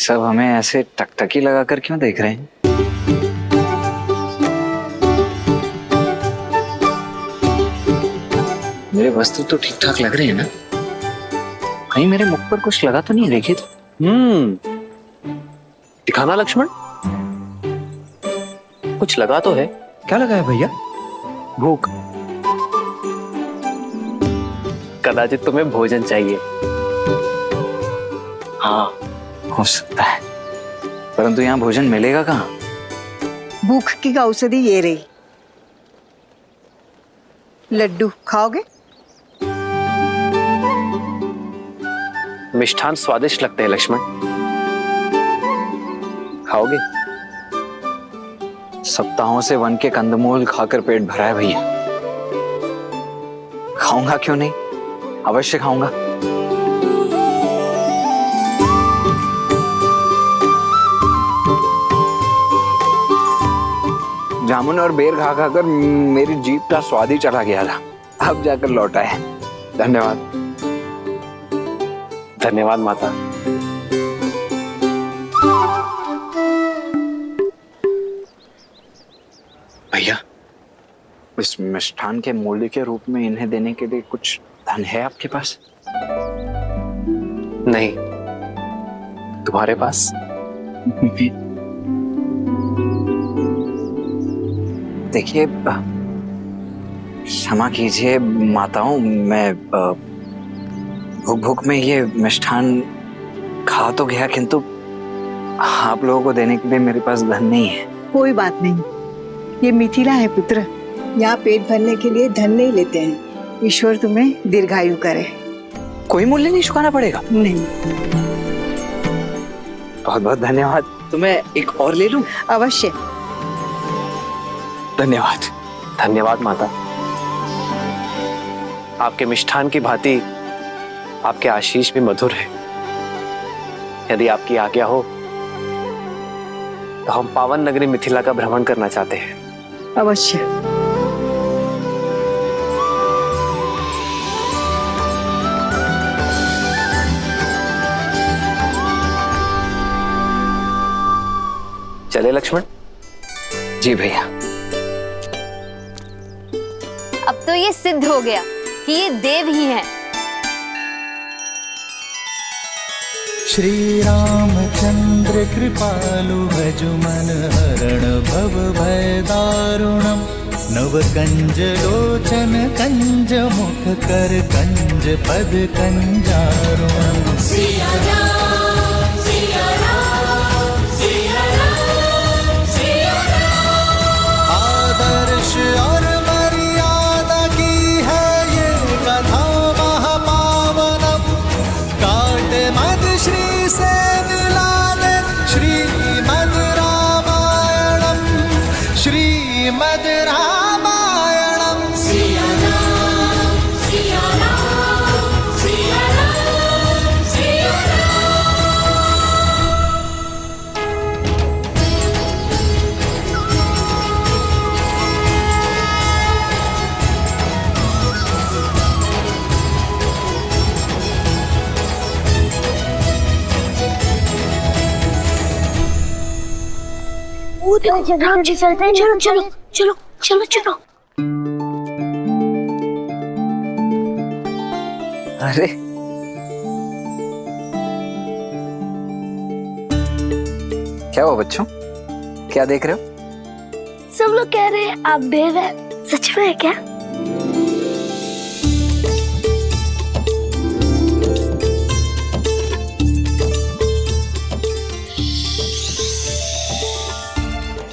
सब हमें ऐसे टकटकी लगाकर क्यों देख रहे हैं? मेरे वस्त्र तो ठीक ठाक लग रहे हैं ना? कहीं मेरे मुख पर कुछ लगा तो नहीं? देखिए तो। दिखाना लक्ष्मण, कुछ लगा तो है। क्या लगा है भैया? भूख। कदाचित तुम्हें भोजन चाहिए। हाँ, हो सकता है, परंतु यहाँ भोजन मिलेगा कहाँ? भूख की औषधि ये रही। लड्डू खाओगे? मिष्ठान स्वादिष्ट लगते हैं लक्ष्मण, खाओगे? सप्ताहों से वन के कंदमूल खाकर पेट भरा है भैया। खाऊंगा क्यों नहीं, अवश्य खाऊंगा। जामुन और बेर खा खाकर मेरी जीभ का स्वाद ही चला गया था, अब जाकर लौटा है। धन्यवाद। धन्यवाद माता। भैया, इस मिष्ठान के मूल्य के रूप में इन्हें देने के लिए कुछ धन है आपके पास? नहीं, तुम्हारे पास? देखिए, क्षमा कीजिए माताओं, मैं भूख भूख में ये मिष्ठान खा तो गया, किंतु आप लोगों को देने के लिए मेरे पास धन नहीं है। कोई बात नहीं, ये मिथिला है पुत्र, यहाँ पेट भरने के लिए धन नहीं लेते हैं। ईश्वर तुम्हें दीर्घायु करे। कोई मूल्य नहीं चुकाना पड़ेगा? नहीं। बहुत बहुत धन्यवाद। तो मैं एक और ले लूं? अवश्य। धन्यवाद। धन्यवाद माता। आपके मिष्ठान की भांति आपके आशीष भी मधुर है। यदि आपकी आज्ञा हो तो हम पावन नगरी मिथिला का भ्रमण करना चाहते हैं। अवश्य। चले लक्ष्मण? जी भैया। अब तो ये सिद्ध हो गया कि ये देव ही हैं। श्री रामचंद्र कृपालु भजु मन हरण भव भय दारुणम नव कंज लोचन कंज मुख कर कंज पद कंजारुणम। सिया राम सिया राम सिया राम सिया राम। आदर्श और मर्यादा की है ये कथा महापावनम। काट मद श्री से मिला दे श्रीमद् रामायणम श्रीमद् रामायणम। सिया राम सिया राम सिया राम सिया राम जी चलते हैं। चलो चलो चलो चलो चलो। अरे क्या हुआ बच्चों, क्या देख रहे हो? सब लोग कह रहे हैं आप देव हैं, सच में है क्या?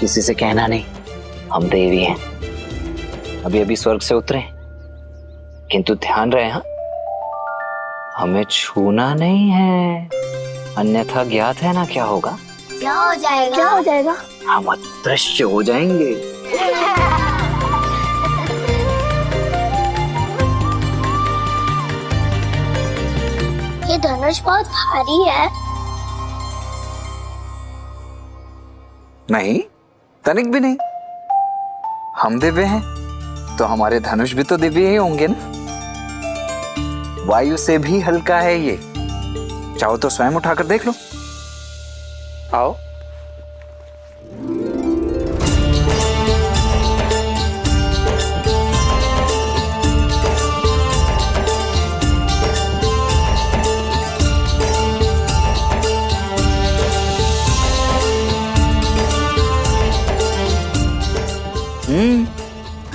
किसी से कहना नहीं, हम देवी हैं। अभी अभी स्वर्ग से उतरे, किंतु ध्यान रहे हाँ, हमें छूना नहीं है, अन्यथा ज्ञात है ना क्या होगा? क्या हो जाएगा? क्या हो जाएगा? हम अदृश्य हो जाएंगे। ये धनुष बहुत भारी है। नहीं, तनिक भी नहीं। हम दिव्य हैं तो हमारे धनुष भी तो दिव्य ही होंगे ना। वायु से भी हल्का है ये, चाहो तो स्वयं उठाकर देख लो। आओ।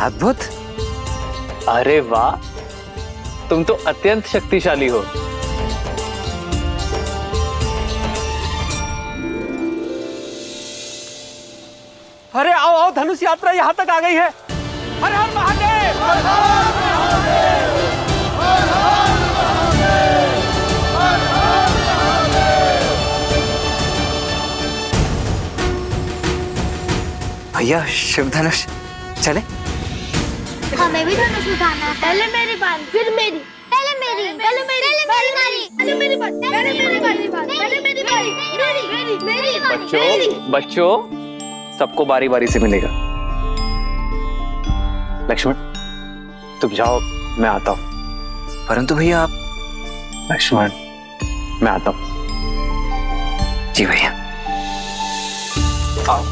अद्भुत। अरे वाह, तुम तो अत्यंत शक्तिशाली हो। अरे आओ आओ, धनुष यात्रा यहाँ तक आ गई है। हर हर महादेव, हर हर महादेव, हर हर महादेव, हर हर महादेव। भैया शिव धनुष चले। हमें भी धनुष उठाना है। पहले मेरी बारी, फिर मेरी, पहले मेरी, पहले मेरी, पहले मेरी बारी, पहले मेरी बारी, पहले मेरी बारी, मेरी बारी। बच्चों, सबको बारी बारी से मिलेगा। लक्ष्मण, तुम जाओ, मैं आता हूं। परंतु भैया आप। लक्ष्मण, मैं आता हूं। जी भैया। आओ।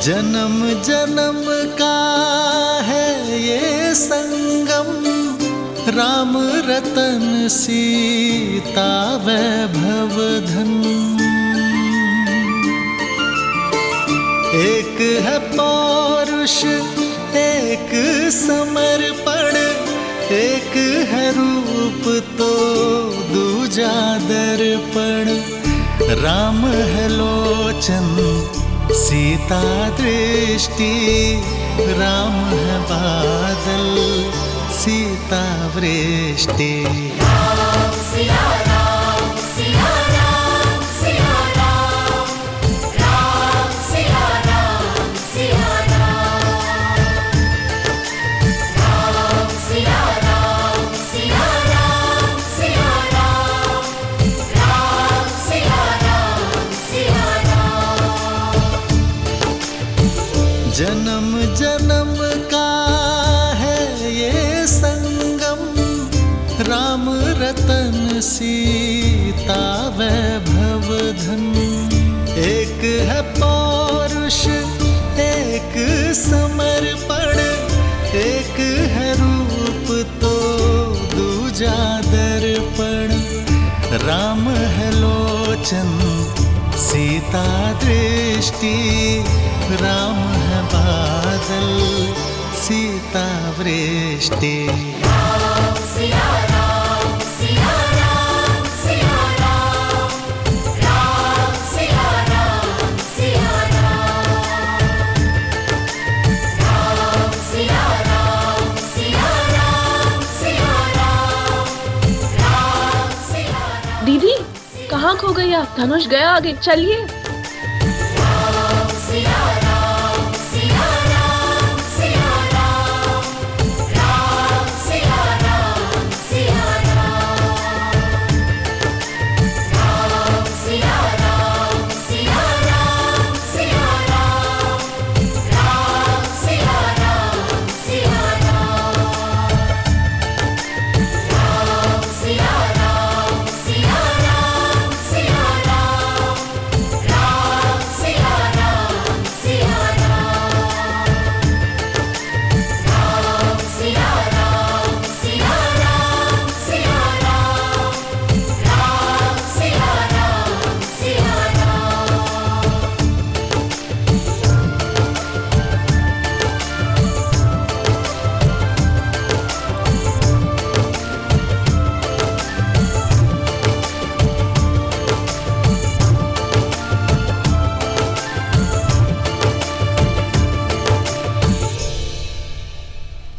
जन्म जन्म का है ये संगम, राम रतन सीता वैभव धन। एक है पौरुष, एक समर्पण, एक है रूप तो दूजा दर्पण। राम है लोचन, सीता दृष्टि, राम है बादल, सीता वृष्टि। राम सिया राम, सिया राम, सिया राम, राम सिया राम, सिया राम, राम सिया राम, सिया राम, सिया राम, राम सिया राम, सिया राम। जन्म जन्म का है ये संगम, राम रतन सीता वैभव धन। एक है पौरुष, एक समर्पण, एक है रूप तो दूजा दर्पण। राम है लोचन, सीता दृष्टि, राम है बादल, सीता वृष्टि। राम सिया राम, सिया राम, सिया राम, राम सिया राम, सिया राम, राम सिया राम, सिया राम, सिया राम, राम सिया राम। दीदी कहाँ खो गई आप? धनुष गया आगे, चलिए। राम सिया राम, सिया राम, सिया राम,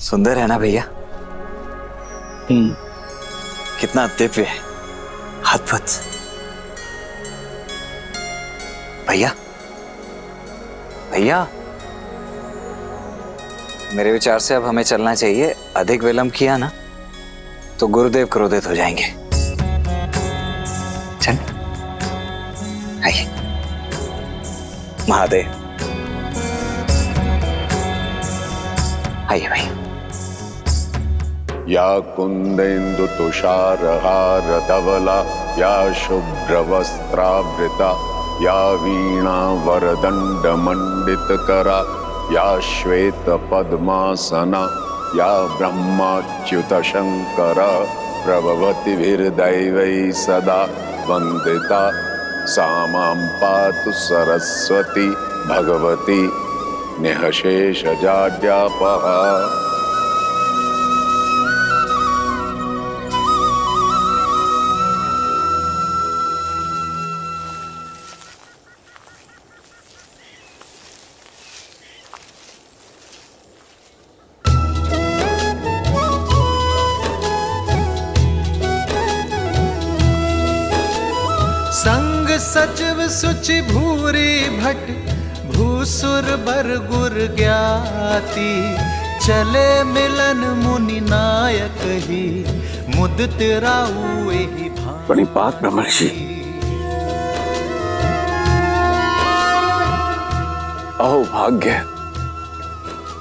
सुंदर है ना भैया? कितना दिव्य है, अद्भुत। भैया भैया, मेरे विचार से अब हमें चलना चाहिए। अधिक विलंब किया ना तो गुरुदेव क्रोधित हो जाएंगे। चल आइए। महादेव, आइए भैया। या कुंदेन्दु तुषारहार धवला, या शुभ्रवस्त्रावृता, या वीणा वरदंड मंडितकरा, या श्वेत पद्मासना, या ब्रह्माच्युत शंकर प्रभवतिभिर्दैवै सदा वंदिता, सा मां पातु सरस्वती भगवती निःशेषजाड्यापहा। संग सचिव सुचि भूरी भट, भूसुर बर गुर ज्ञाति, चले मिलन मुनि नायक ही, मुदित राउ एहि भांति। प्रणिपात ब्रह्मर्षि। अहो भाग्य,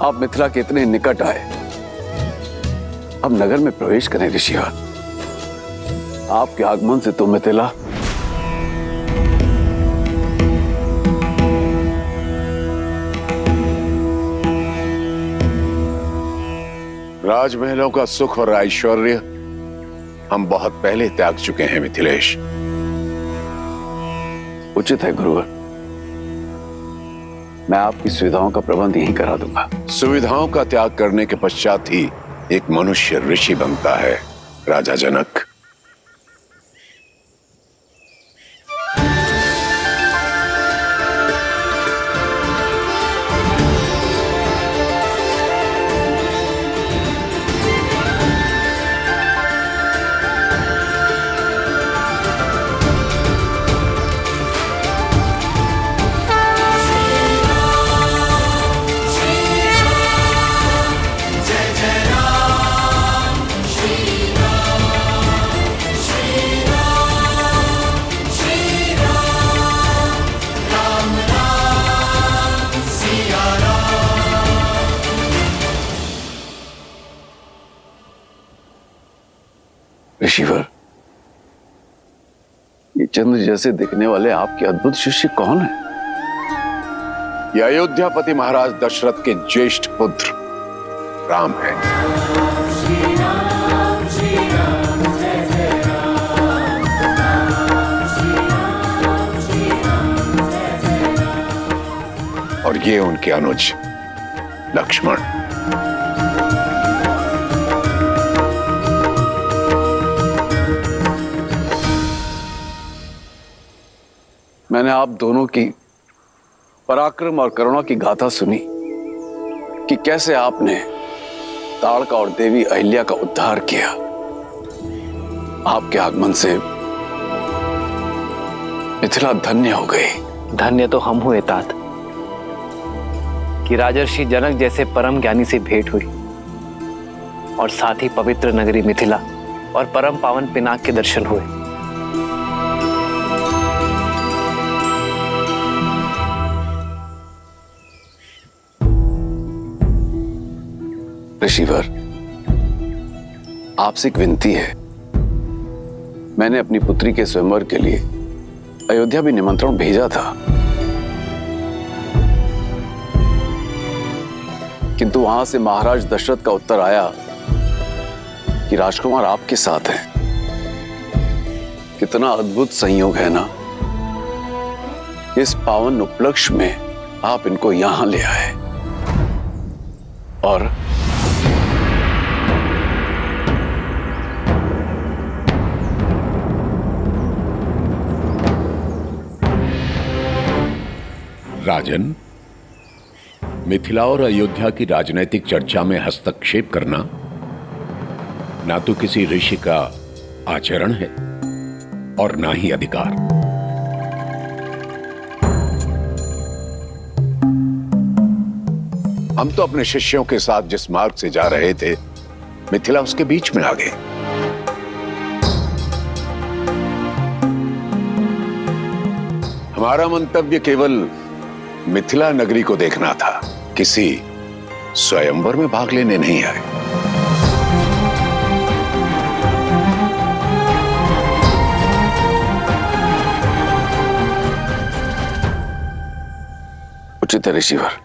आप मिथिला के इतने निकट आए। अब नगर में प्रवेश करें ऋषिवर। आपके आगमन से तो मिथिला राजमहलों का सुख और ऐश्वर्य हम बहुत पहले त्याग चुके हैं मिथिलेश। उचित है गुरुवर, मैं आपकी सुविधाओं का प्रबंध यहीं करा दूंगा। सुविधाओं का त्याग करने के पश्चात ही एक मनुष्य ऋषि बनता है राजा जनक। ऋषिवर, ये चंद्र जैसे दिखने वाले आपके अद्भुत शिष्य कौन है? ये अयोध्यापति महाराज दशरथ के ज्येष्ठ पुत्र राम है। और ये उनके अनुज लक्ष्मण। मैंने आप दोनों की पराक्रम और करुणा की गाथा सुनी कि कैसे आपने ताड़का और देवी अहिल्या का उद्धार किया। आपके आगमन से मिथिला धन्य हो गई। धन्य तो हम हुए तात कि राजर्षि जनक जैसे परम ज्ञानी से भेंट हुई और साथ ही पवित्र नगरी मिथिला और परम पावन पिनाक के दर्शन हुए। ऋषिवर, आपसे एक विनती है। मैंने अपनी पुत्री के स्वयंवर के लिए अयोध्या भी निमंत्रण भेजा था, किंतु वहां से महाराज दशरथ का उत्तर आया कि राजकुमार आपके साथ हैं। कितना अद्भुत संयोग है ना, इस पावन उपलक्ष्य में आप इनको यहां ले आए। और राजन, मिथिला और अयोध्या की राजनीतिक चर्चा में हस्तक्षेप करना ना तो किसी ऋषि का आचरण है और ना ही अधिकार। हम तो अपने शिष्यों के साथ जिस मार्ग से जा रहे थे, मिथिला उसके बीच में आ गई। हमारा मंतव्य केवल मिथिला नगरी को देखना था, किसी स्वयंवर में भाग लेने नहीं आए। उचित है ऋषिवर,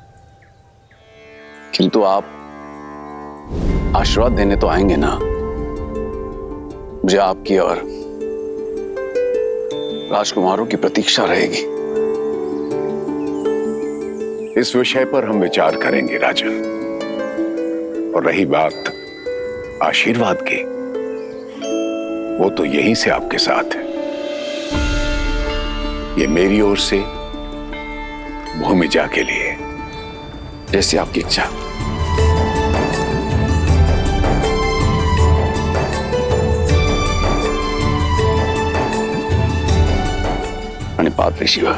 किंतु आप आशीर्वाद देने तो आएंगे ना। मुझे आपकी और राजकुमारों की प्रतीक्षा रहेगी। इस विषय पर हम विचार करेंगे राजन। और रही बात आशीर्वाद की, वो तो यहीं से आपके साथ है। ये मेरी ओर से भूमिजा के लिए। जैसी आपकी इच्छा। पात्र ऋषिवर।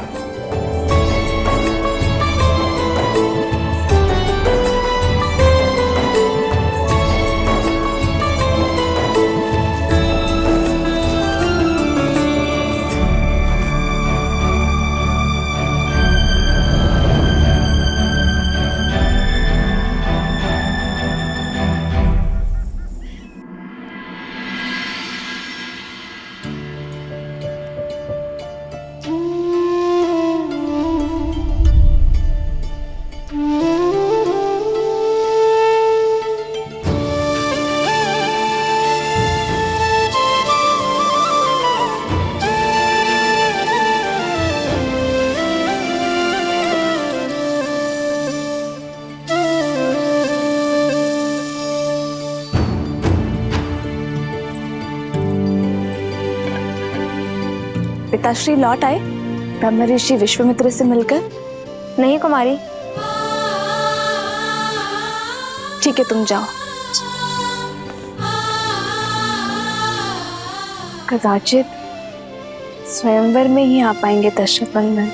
पिताश्री लौट आए ब्रह्म ऋषि विश्वामित्र से मिलकर? नहीं कुमारी। ठीक है, तुम जाओ। कदाचित स्वयंवर में ही आ पाएंगे दशरथ नंदन।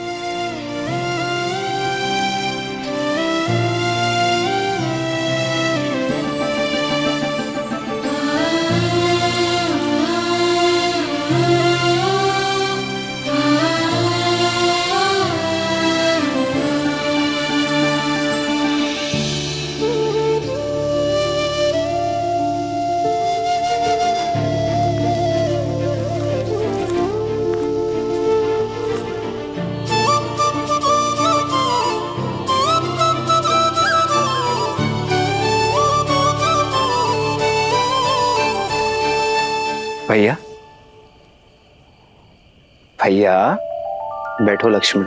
भैया, भैया बैठो लक्ष्मण।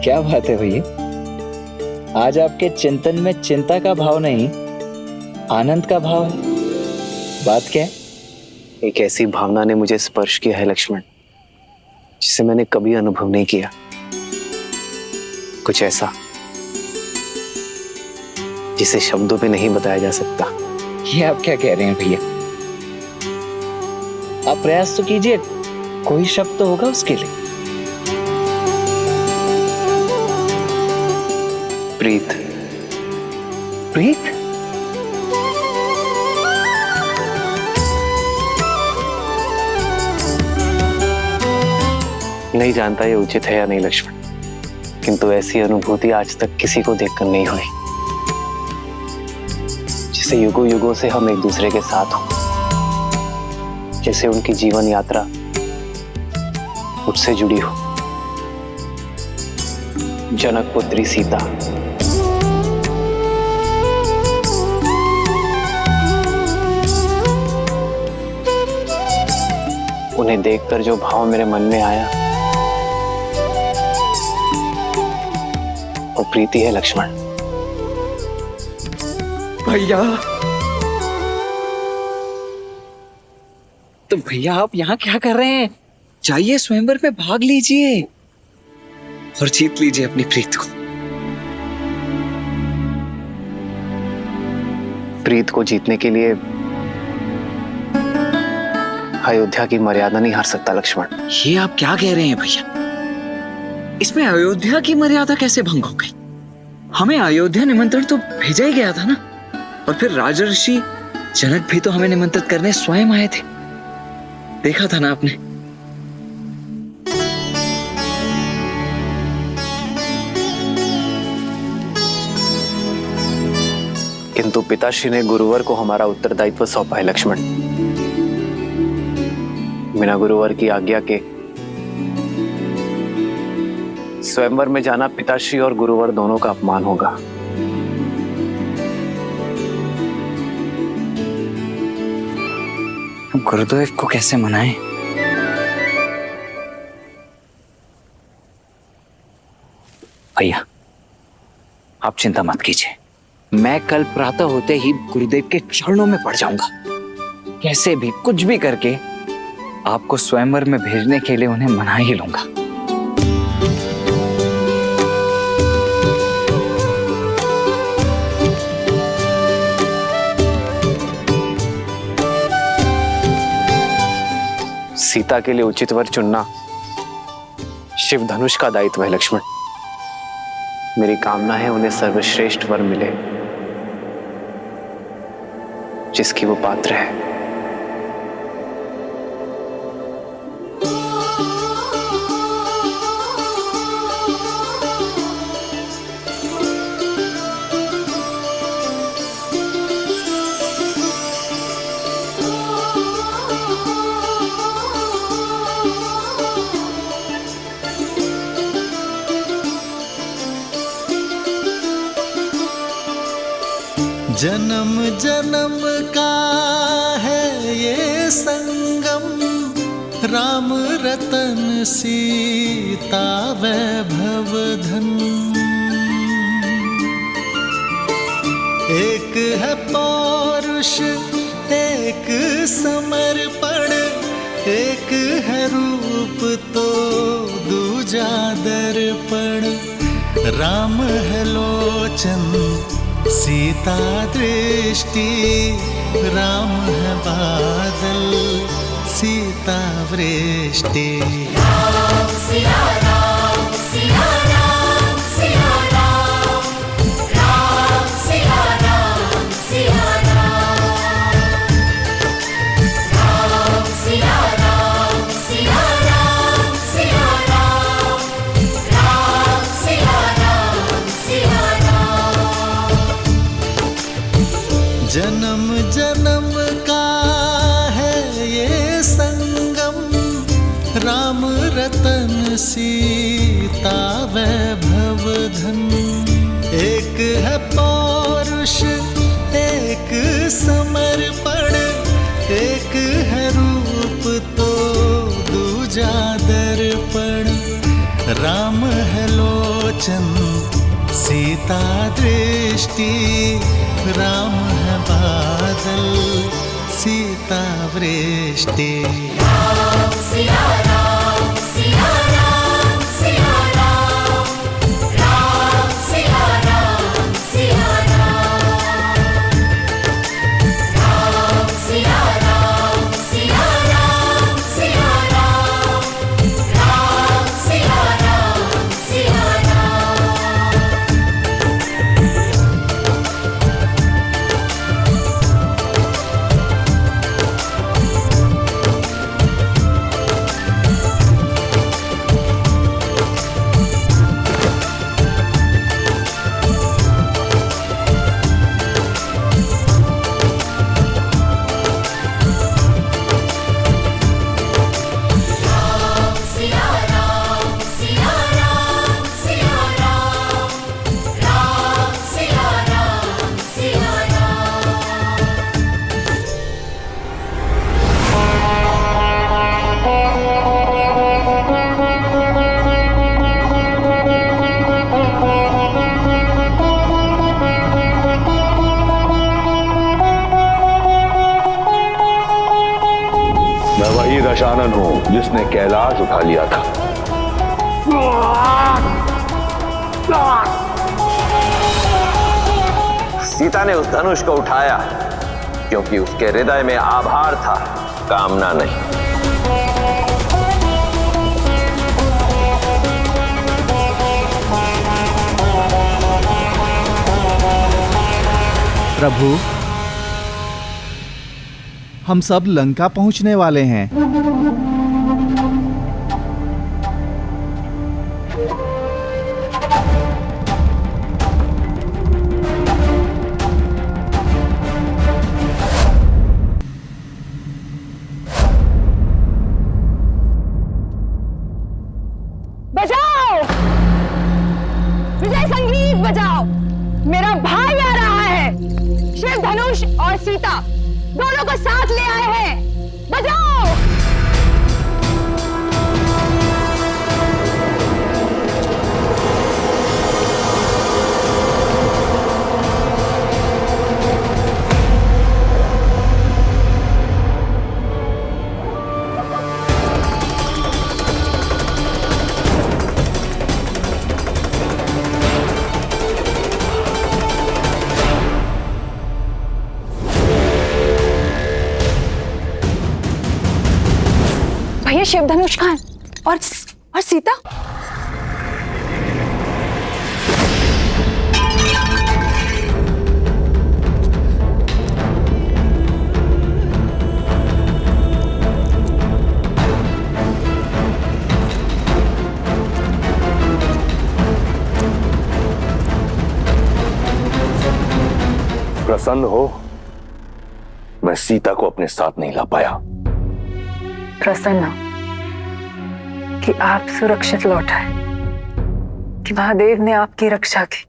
क्या बात है भैया, आज आपके चिंतन में चिंता का भाव नहीं, आनंद का भाव है। बात क्या है? एक ऐसी भावना ने मुझे स्पर्श किया है लक्ष्मण, जिसे मैंने कभी अनुभव नहीं किया। कुछ ऐसा जिसे शब्दों पे नहीं बताया जा सकता। ये आप क्या कह रहे हैं भैया? आप प्रयास तो कीजिए, कोई शब्द तो होगा उसके लिए। प्रीत। प्रीत? नहीं जानता ये उचित है या नहीं लक्ष्मण, किंतु ऐसी अनुभूति आज तक किसी को देखकर नहीं हुई, जिसे युगों युगों से हम एक दूसरे के साथ हो, जैसे उनकी जीवन यात्रा मुझसे जुड़ी हो। जनक पुत्री सीता, उन्हें देखकर जो भाव मेरे मन में आया वो प्रीति है लक्ष्मण। भैया, तो भैया आप यहाँ क्या कर रहे हैं? जाइए स्वयंवर में भाग लीजिए और जीत लीजिए अपनी प्रीत को। प्रीत को जीतने के लिए अयोध्या की मर्यादा नहीं हार सकता लक्ष्मण। ये आप क्या कह रहे हैं भैया? इसमें अयोध्या की मर्यादा कैसे भंग हो गई? हमें अयोध्या निमंत्रण तो भेजा ही गया था ना। और फिर राजर्षि जनक भी तो हमें निमंत्रित करने स्वयं आए थे, देखा था ना आपने। किंतु पिताश्री ने गुरुवर को हमारा उत्तरदायित्व सौंपा है लक्ष्मण। बिना गुरुवर की आज्ञा के स्वयंवर में जाना पिताश्री और गुरुवर दोनों का अपमान होगा। गुरुदेव को कैसे मनाएं? भैया आप चिंता मत कीजिए, मैं कल प्रातः होते ही गुरुदेव के चरणों में पड़ जाऊंगा। कैसे भी कुछ भी करके आपको स्वयंवर में भेजने के लिए उन्हें मना ही लूंगा। सीता के लिए उचित वर चुनना शिव धनुष का दायित्व है लक्ष्मण। मेरी कामना है उन्हें सर्वश्रेष्ठ वर मिले जिसकी वो पात्र है। जन्म जन्म का है ये संगम, राम रतन सीता वैभव धन। एक है पौरुष एक समर्पण, एक है रूप तो दूजा दर्पण। राम है लोचन सीता दृष्टि, राम है बादल सीता वृष्टि। राम सिया राम सिया राम सिया राम, राम सिया राम सिया राम, राम सिया राम सिया राम सिया राम, राम सिया राम सिया राम। जन्म जन्म का है ये संगम, राम रतन सीता वैभव धन। एक है पौरुष एक समर्पण, एक है रूप तो दूजा दर्पण। राम है लोचन सीता दृष्टि, राम है बादल सीता वृष्टि। राम सिया राम सिया राम सिया राम, राम सिया राम सिया राम, राम सिया राम सिया राम सिया राम, राम सिया राम सिया राम। दशानन हूं जिसने कैलाश उठा लिया था। सीता ने उस धनुष को उठाया क्योंकि उसके हृदय में आभार था, कामना नहीं। प्रभु, हम सब लंका पहुंचने वाले हैं। बजाओ, विजय संगीत बजाओ, मेरा भाई आ रहा है। शिव धनुष और सीता दोनों को साथ ले आए हैं। बजाओ। भैया शिव धनुष कहाँ है? और सीता? प्रसन्न हो, मैं सीता को अपने साथ नहीं ला पाया। प्रसन्न कि आप सुरक्षित लौट आए, कि महादेव ने आपकी रक्षा की।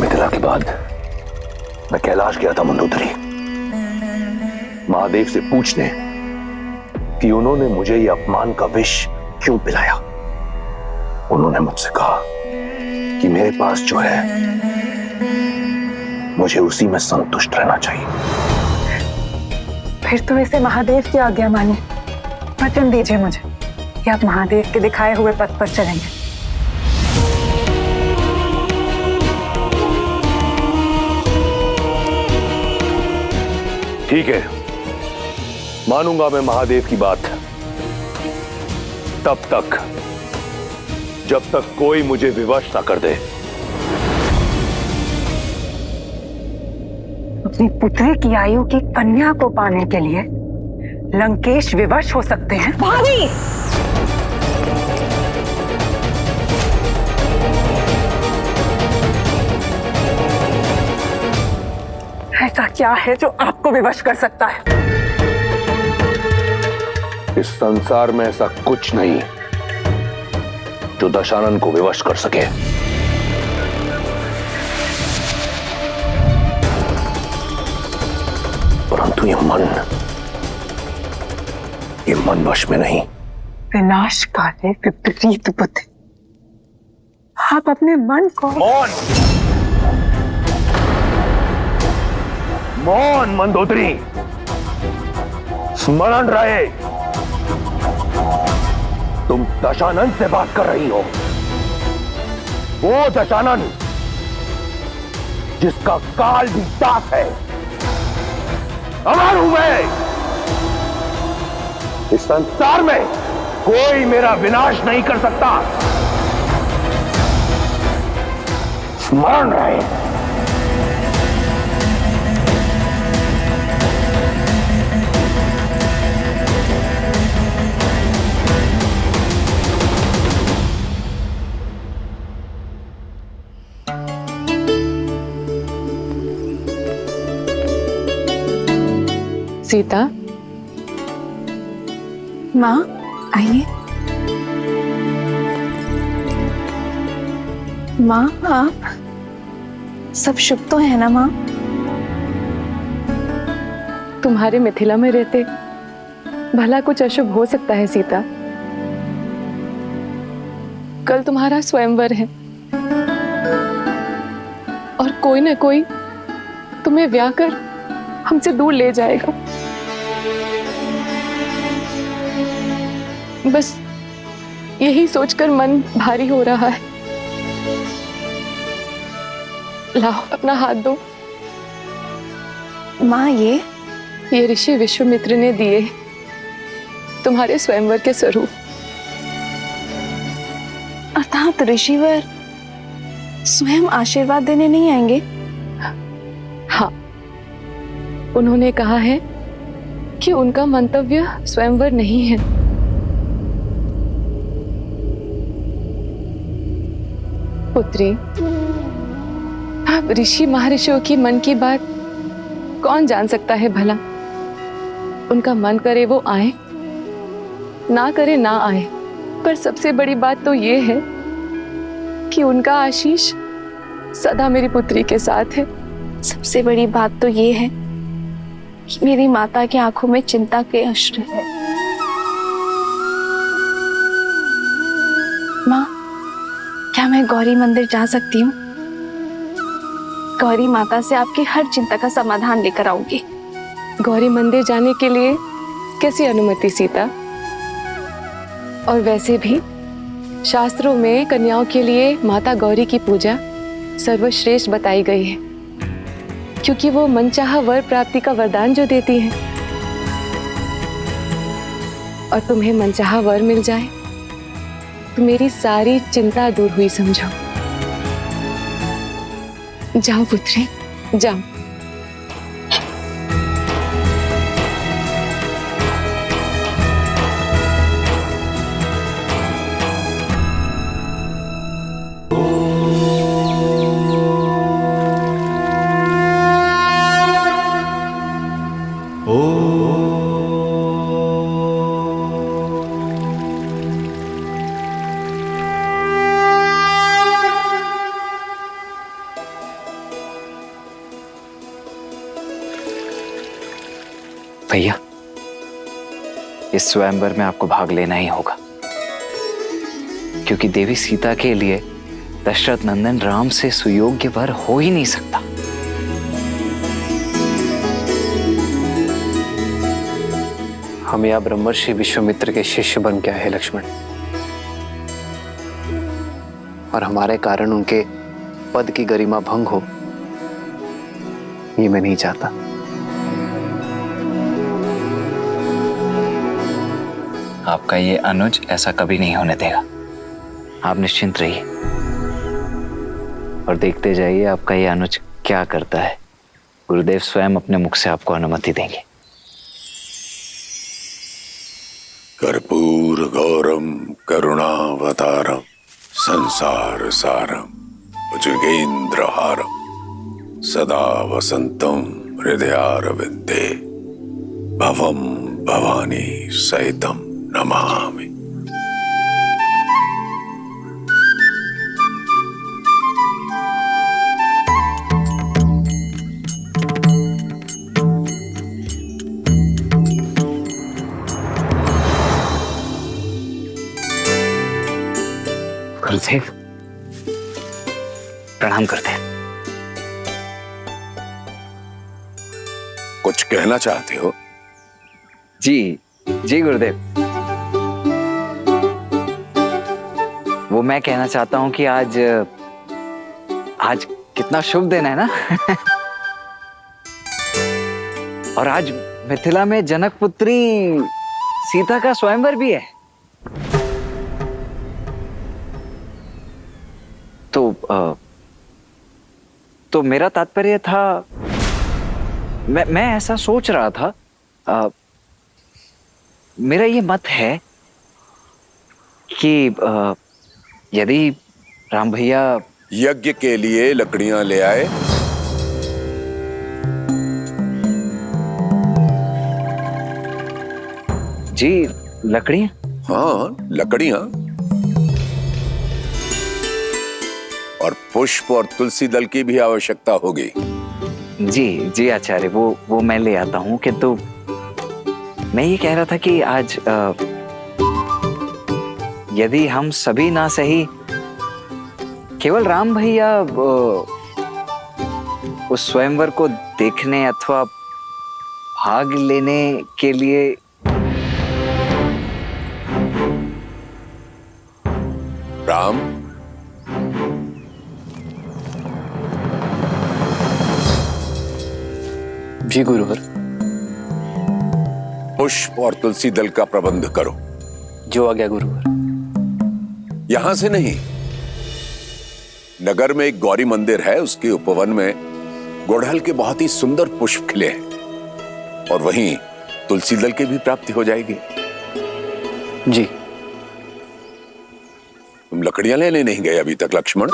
मिथिला के बाद मैं कैलाश गया था मंदोदरी, महादेव से पूछने कि उन्होंने मुझे ये अपमान का विष क्यों पिलाया। उन्होंने मुझसे कहा कि मेरे पास जो है मुझे उसी में संतुष्ट रहना चाहिए। फिर तो इसे महादेव की आज्ञा मानिए। वचन दीजिए मुझे कि आप महादेव के दिखाए हुए पथ पर चलेंगे। ठीक है, मानूंगा मैं महादेव की बात, तब तक जब तक कोई मुझे विवश ना कर दे। अपनी पुत्री की आयु की कन्या को पाने के लिए लंकेश विवश हो सकते हैं। भाभी! ऐसा क्या है जो आपको विवश कर सकता है? इस संसार में ऐसा कुछ नहीं जो दशानन को विवश कर सके। परंतु ये मन वश में नहीं। विनाश काले विपरीत बुद्धि। आप अपने मन को मौन मंदोदरी, स्मरण रहे तुम दशानन से बात कर रही हो। वो दशानन जिसका काल भी दास है। अमर हूं मैं। इस संसार में कोई मेरा विनाश नहीं कर सकता। स्मरण रहे। सीता, माँ आइए। माँ आप सब शुभ तो है ना माँ? तुम्हारे मिथिला में रहते भला कुछ अशुभ हो सकता है सीता? कल तुम्हारा स्वयंवर है और कोई न कोई तुम्हें ब्याह कर हमसे दूर ले जाएगा। बस यही सोचकर मन भारी हो रहा है। लाओ अपना हाथ दो। माँ, ये ऋषि विश्वामित्र ने दिए तुम्हारे स्वयंवर के स्वरूप। अर्थात ऋषिवर स्वयं आशीर्वाद देने नहीं आएंगे? हाँ, उन्होंने कहा है कि उनका मंतव्य स्वयंवर नहीं है। पुत्री, अब ऋषि महर्षियों की मन की बात कौन जान सकता है भला। उनका मन करे वो आए, ना करे ना आए, पर सबसे बड़ी बात तो ये है कि उनका आशीष सदा मेरी पुत्री के साथ है। सबसे बड़ी बात तो ये है कि मेरी माता की आंखों में चिंता के अश्रु है। माँ, क्या मैं गौरी मंदिर जा सकती हूँ? गौरी माता से आपकी हर चिंता का समाधान लेकर आऊंगी। गौरी मंदिर जाने के लिए कैसी अनुमति सीता? और वैसे भी शास्त्रों में कन्याओं के लिए माता गौरी की पूजा सर्वश्रेष्ठ बताई गई है, क्योंकि वो मनचाहा वर प्राप्ति का वरदान जो देती है। और तुम्हें मनचाहा वर मिल जाए तो मेरी सारी चिंता दूर हुई समझो। जाओ पुत्री, जाओ। भैया, इस स्वयंवर में आपको भाग लेना ही होगा, क्योंकि देवी सीता के लिए दशरथ नंदन राम से सुयोग्य वर हो ही नहीं सकता। हम या ब्रह्मर्षि विश्वामित्र के शिष्य बन के आए हैं लक्ष्मण, और हमारे कारण उनके पद की गरिमा भंग हो, ये मैं नहीं चाहता। आपका ये अनुज ऐसा कभी नहीं होने देगा। आप निश्चिंत रहिए और देखते जाइए आपका ये अनुज क्या करता है। गुरुदेव स्वयं अपने मुख से आपको अनुमति देंगे। कर्पूर गौरम करुणावतारम संसार सारम भुजगेंद्रहारम सदा वसंतम हृदयारविंदे भवम भवानी सहितम नमामि। गुरुदेव, प्रणाम करते हैं। कुछ कहना चाहते हो? जी जी गुरुदेव, वो मैं कहना चाहता हूं कि आज कितना शुभ दिन है ना। और आज मिथिला में जनक पुत्री सीता का स्वयंवर भी है। तो मेरा तात्पर्य था, मैं ऐसा सोच रहा था, मेरा ये मत है कि यदि राम भैया यज्ञ के लिए लकड़ियां ले आए। जी, लकड़ियां? हाँ, लकड़ियां और पुष्प और तुलसी दल की भी आवश्यकता होगी। जी जी आचार्य, वो मैं ले आता हूँ। किंतु मैं ये कह रहा था कि आज यदि हम सभी ना सही, केवल राम भैया उस स्वयंवर को देखने अथवा भाग लेने के लिए राम, जी गुरुवर। पुष्प और तुलसी दल का प्रबंध करो। जो आ गया गुरुवर। यहां से नहीं, नगर में एक गौरी मंदिर है, उसके उपवन में गुड़हल के बहुत ही सुंदर पुष्प खिले हैं और वहीं तुलसी दल की भी प्राप्ति हो जाएगी। जी। तुम लकड़ियां लेने नहीं गए अभी तक लक्ष्मण?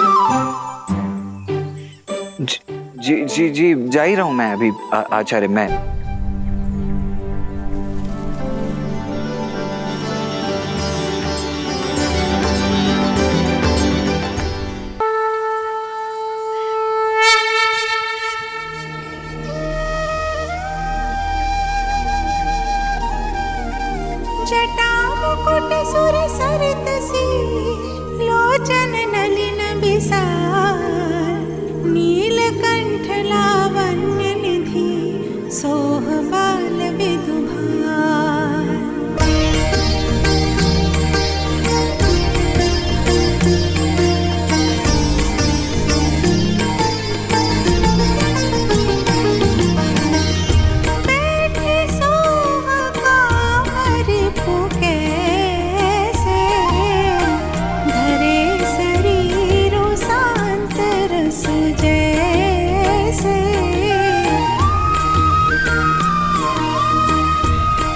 जी जी जी जा ही रहा हूं मैं अभी आचार्य। मैं जटा मुकुट सुर सरित सी लोचन नलिन बिसार नीलकंठ लावण्य निधि सोह बाल विदुभार। बैठे सोह कामर पुकैसे धरे शरीरो शांत रस जैसे।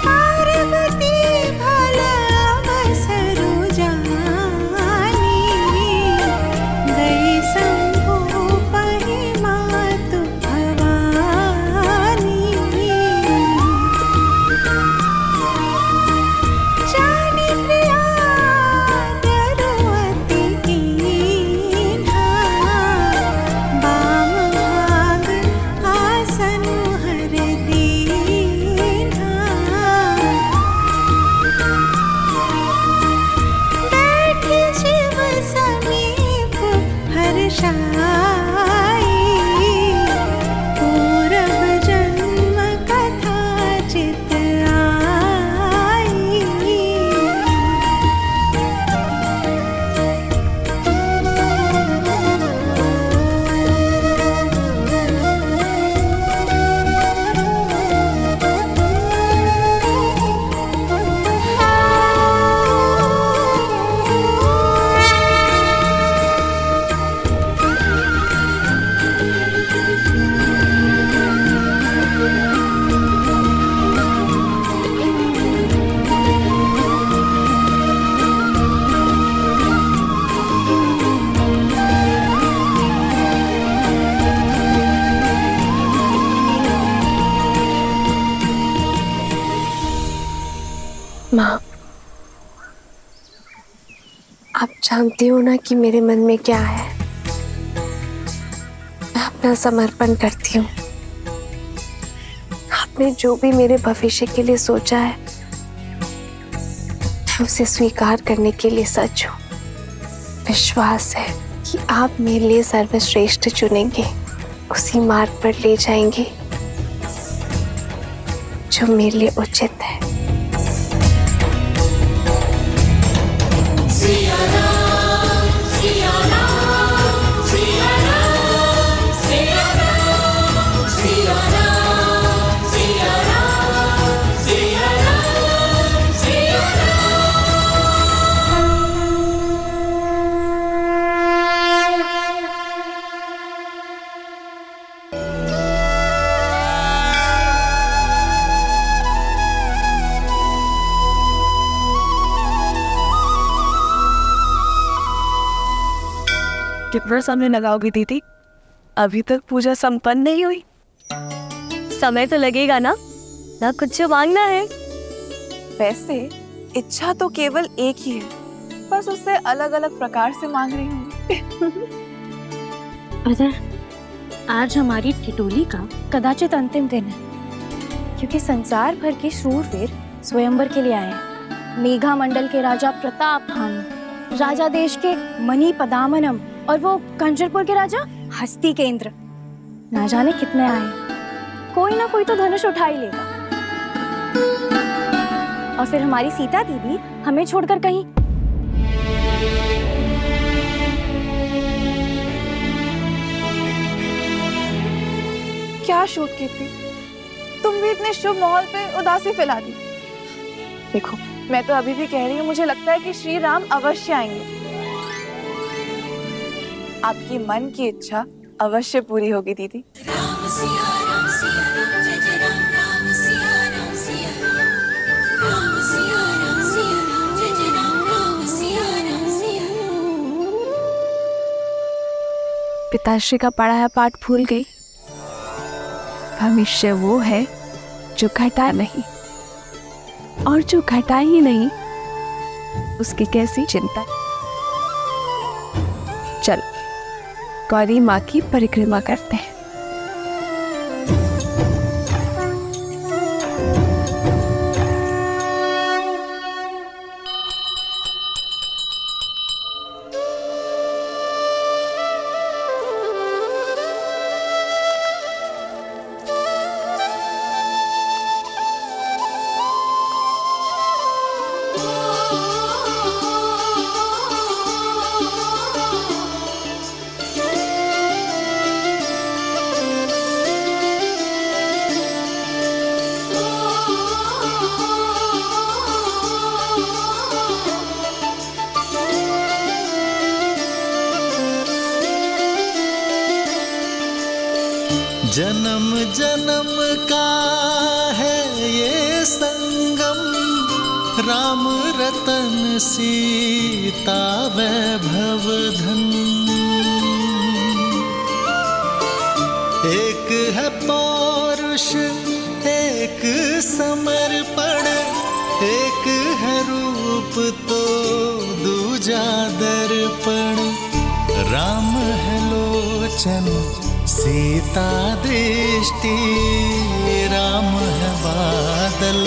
पार्वती भल अवसरु जानी गई शंभु पहि मातु भवानी। जानी प्रिया दरुअति कीन्हा बाम भाग आसन हर दीन्हा। बैठी शिव समीप हर्षाई पूरब जन्म कथा चित आई। माँ, आप जानती हो ना कि मेरे मन में क्या है। मैं अपना समर्पण करती हूँ। आपने जो भी मेरे भविष्य के लिए सोचा है, मैं उसे स्वीकार करने के लिए सच हूँ। विश्वास है कि आप मेरे लिए सर्वश्रेष्ठ चुनेंगे, उसी मार्ग पर ले जाएंगे जो मेरे लिए उचित है। कितना समय लगाओगी दीदी? अभी तक पूजा संपन्न नहीं हुई। समय तो लगेगा ना कुछ मांगना है। वैसे इच्छा तो केवल एक ही है, बस उससे अलग अलग प्रकार से मांग रही हूँ। अगर आज हमारी ठिठोली का कदाचित अंतिम दिन है, क्योंकि संसार भर के शूरवीर स्वयंवर के लिए आए हैं। मेघा मंडल के राजा प्रताप भानु, राजा देश के मणि पदामनम और वो कंजरपुर के राजा हस्ती केंद्र, ना जाने कितने आए। कोई ना कोई तो धनुष उठा ही लेगा। और फिर हमारी सीता दीदी हमें छोड़कर कहीं। क्या शूट की थी? तुम भी इतने शुभ माहौल पे उदासी फैला दी। देखो, मैं तो अभी भी कह रही हूँ, मुझे लगता है कि श्री राम अवश्य आएंगे। आपकी मन की इच्छा अवश्य पूरी होगी दीदी। पिताश्री का पढ़ाया पाठ भूल गई। भविष्य वो है जो घटा नहीं, और जो घटा ही नहीं उसकी कैसी चिंता। चलो गौरी माँ की परिक्रमा करते हैं। जन्म जन्म का है ये संगम, राम रतन सीता वैभव धन। एक है पौरुष एक समर्पण, एक है रूप तो दूजा दर्पण। राम है लोचन सीता दृष्टि, राम है बादल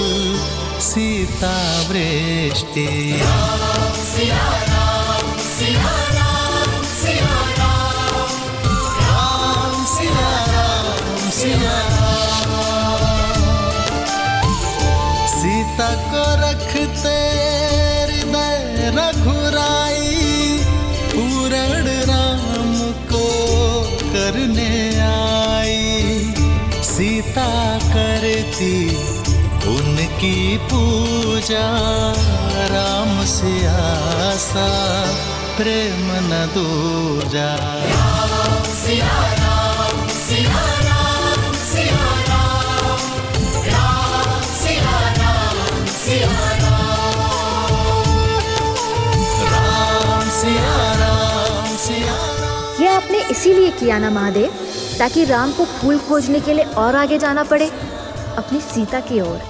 सीता वृष्टि। राम सिया राम सिया राम सिया राम, राम सिया राम सिया राम। सीता को रखते हृदय रघुराई, पूरण राम को करने आई। सीता करती उनकी पूजा, राम से आसा प्रेम न दूजा। राम सिया राम सिया राम सिया राम, राम सिया राम सिया राम, राम सिया राम सिया। ये आपने इसीलिए किया ना महादेव, ताकि राम को फूल खोजने के लिए और आगे जाना पड़े अपनी सीता की ओर।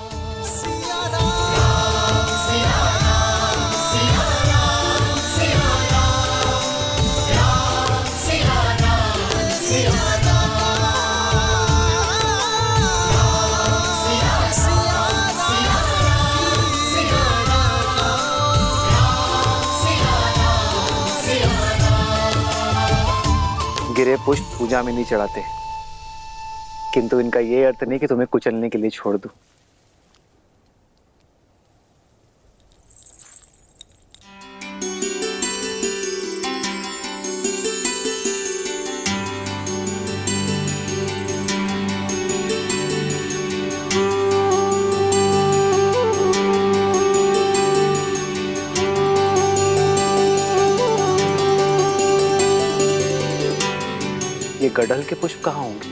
गिरे पुष्प पूजा में नहीं चढ़ाते, किंतु इनका ये अर्थ नहीं कि तुम्हें कुचलने के लिए छोड़ दूं। ये गड़ल के पुष्प कहाँ होंगे?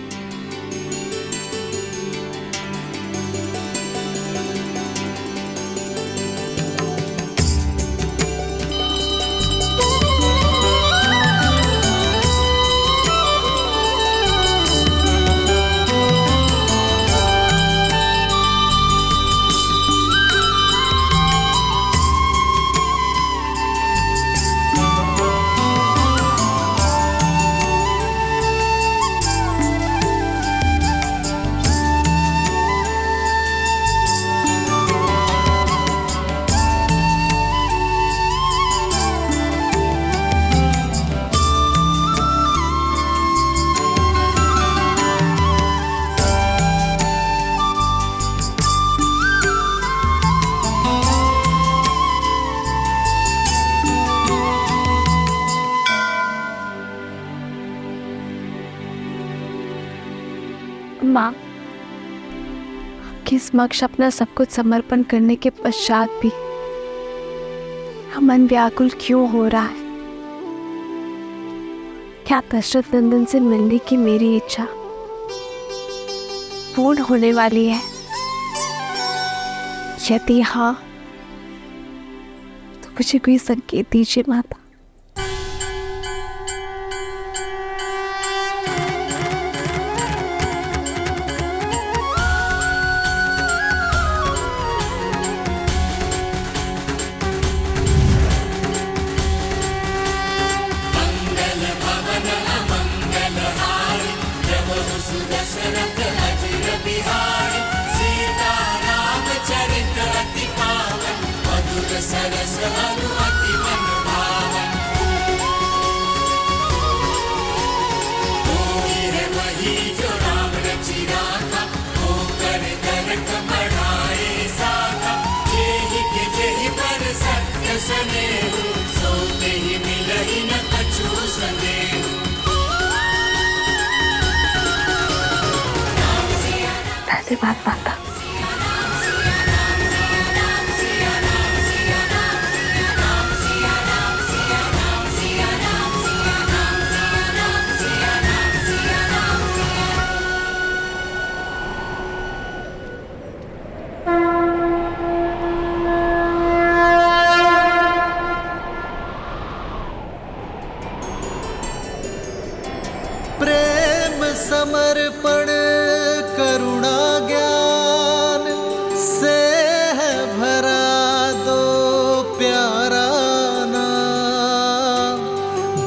माँ, आपके समक्ष अपना सब कुछ समर्पण करने के पश्चात भी मन व्याकुल क्यों हो रहा है? क्या दशरथ नंदन से मिलने की मेरी इच्छा पूर्ण होने वाली है? यदि हाँ, तो मुझे कोई संकेत दीजिए माता। सरस अनुमति मन भावन, कोई है वही जो राम रचि राखा, होकर नरक बढ़ाए साखा। जेहि के जेहि पर सत्य सनेहु, सोते ही मिलहि न कछु संदेहु। धन्यवाद माता। प्रेम समर्पण करुणा ज्ञान से है भरा दो प्यारा नाम।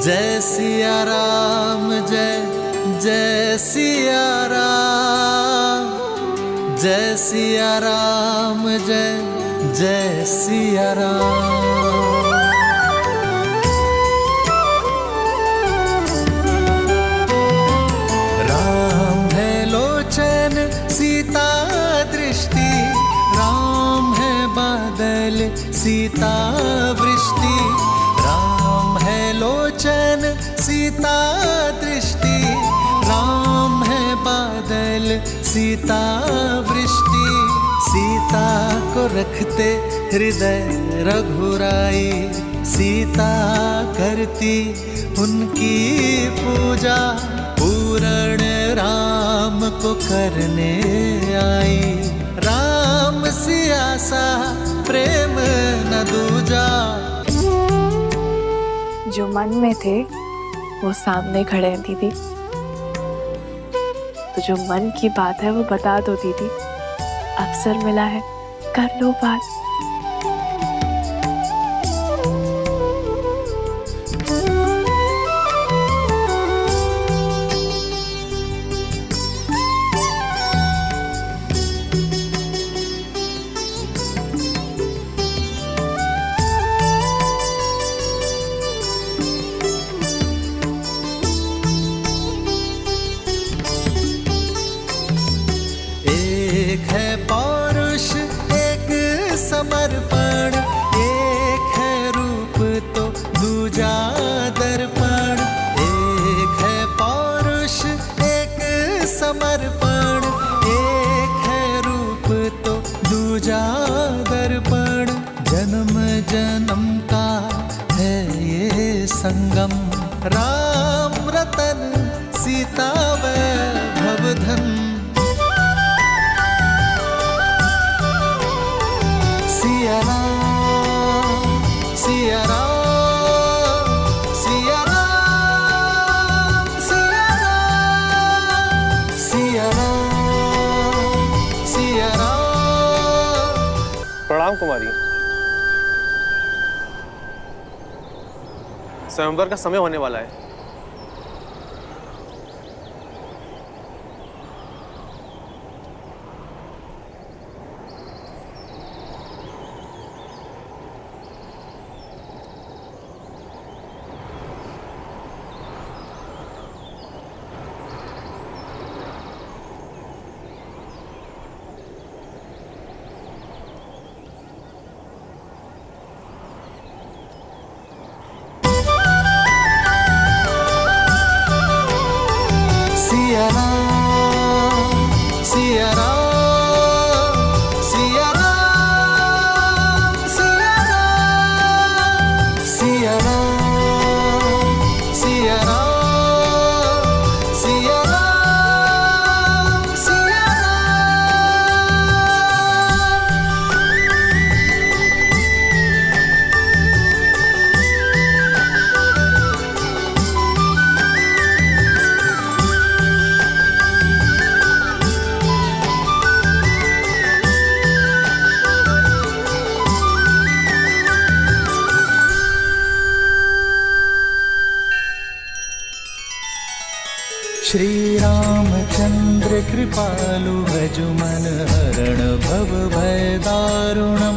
जय सिया राम, जय जय सिया राम, जय सिया राम, जय जय सिया राम। सीता दृष्टि, राम है बादल सीता वृष्टि। राम है लोचन सीता दृष्टि, राम है बादल सीता वृष्टि। सीता को रखते हृदय रघुराई, सीता करती उनकी पूजा। पूर्ण राम को करने आई, राम सिया सा प्रेम न दूजा। जो मन में थे वो सामने खड़े हैं दीदी, तो जो मन की बात है वो बता दो दीदी। अवसर मिला है, कर लो बात। समर्पण एक है रूप तो दूजा दर्पण। एक है पौरुष एक समर्पण, एक है रूप तो दूजा दर्पण। जन्म जन्म का है ये संगम, राम रतन सीता वैभव धन। सिया राम, सिया राम, सिया राम, सिया राम, सिया राम, सिया राम। प्रणाम कुमारी। स्वयंवर का समय होने वाला है। सिया राम, सिया राम सिया राम सिया राम सिया राम सिया राम सिया राम सिया श्री रामचंद्र कृपालु भजु मन हरण भव भय दारुणम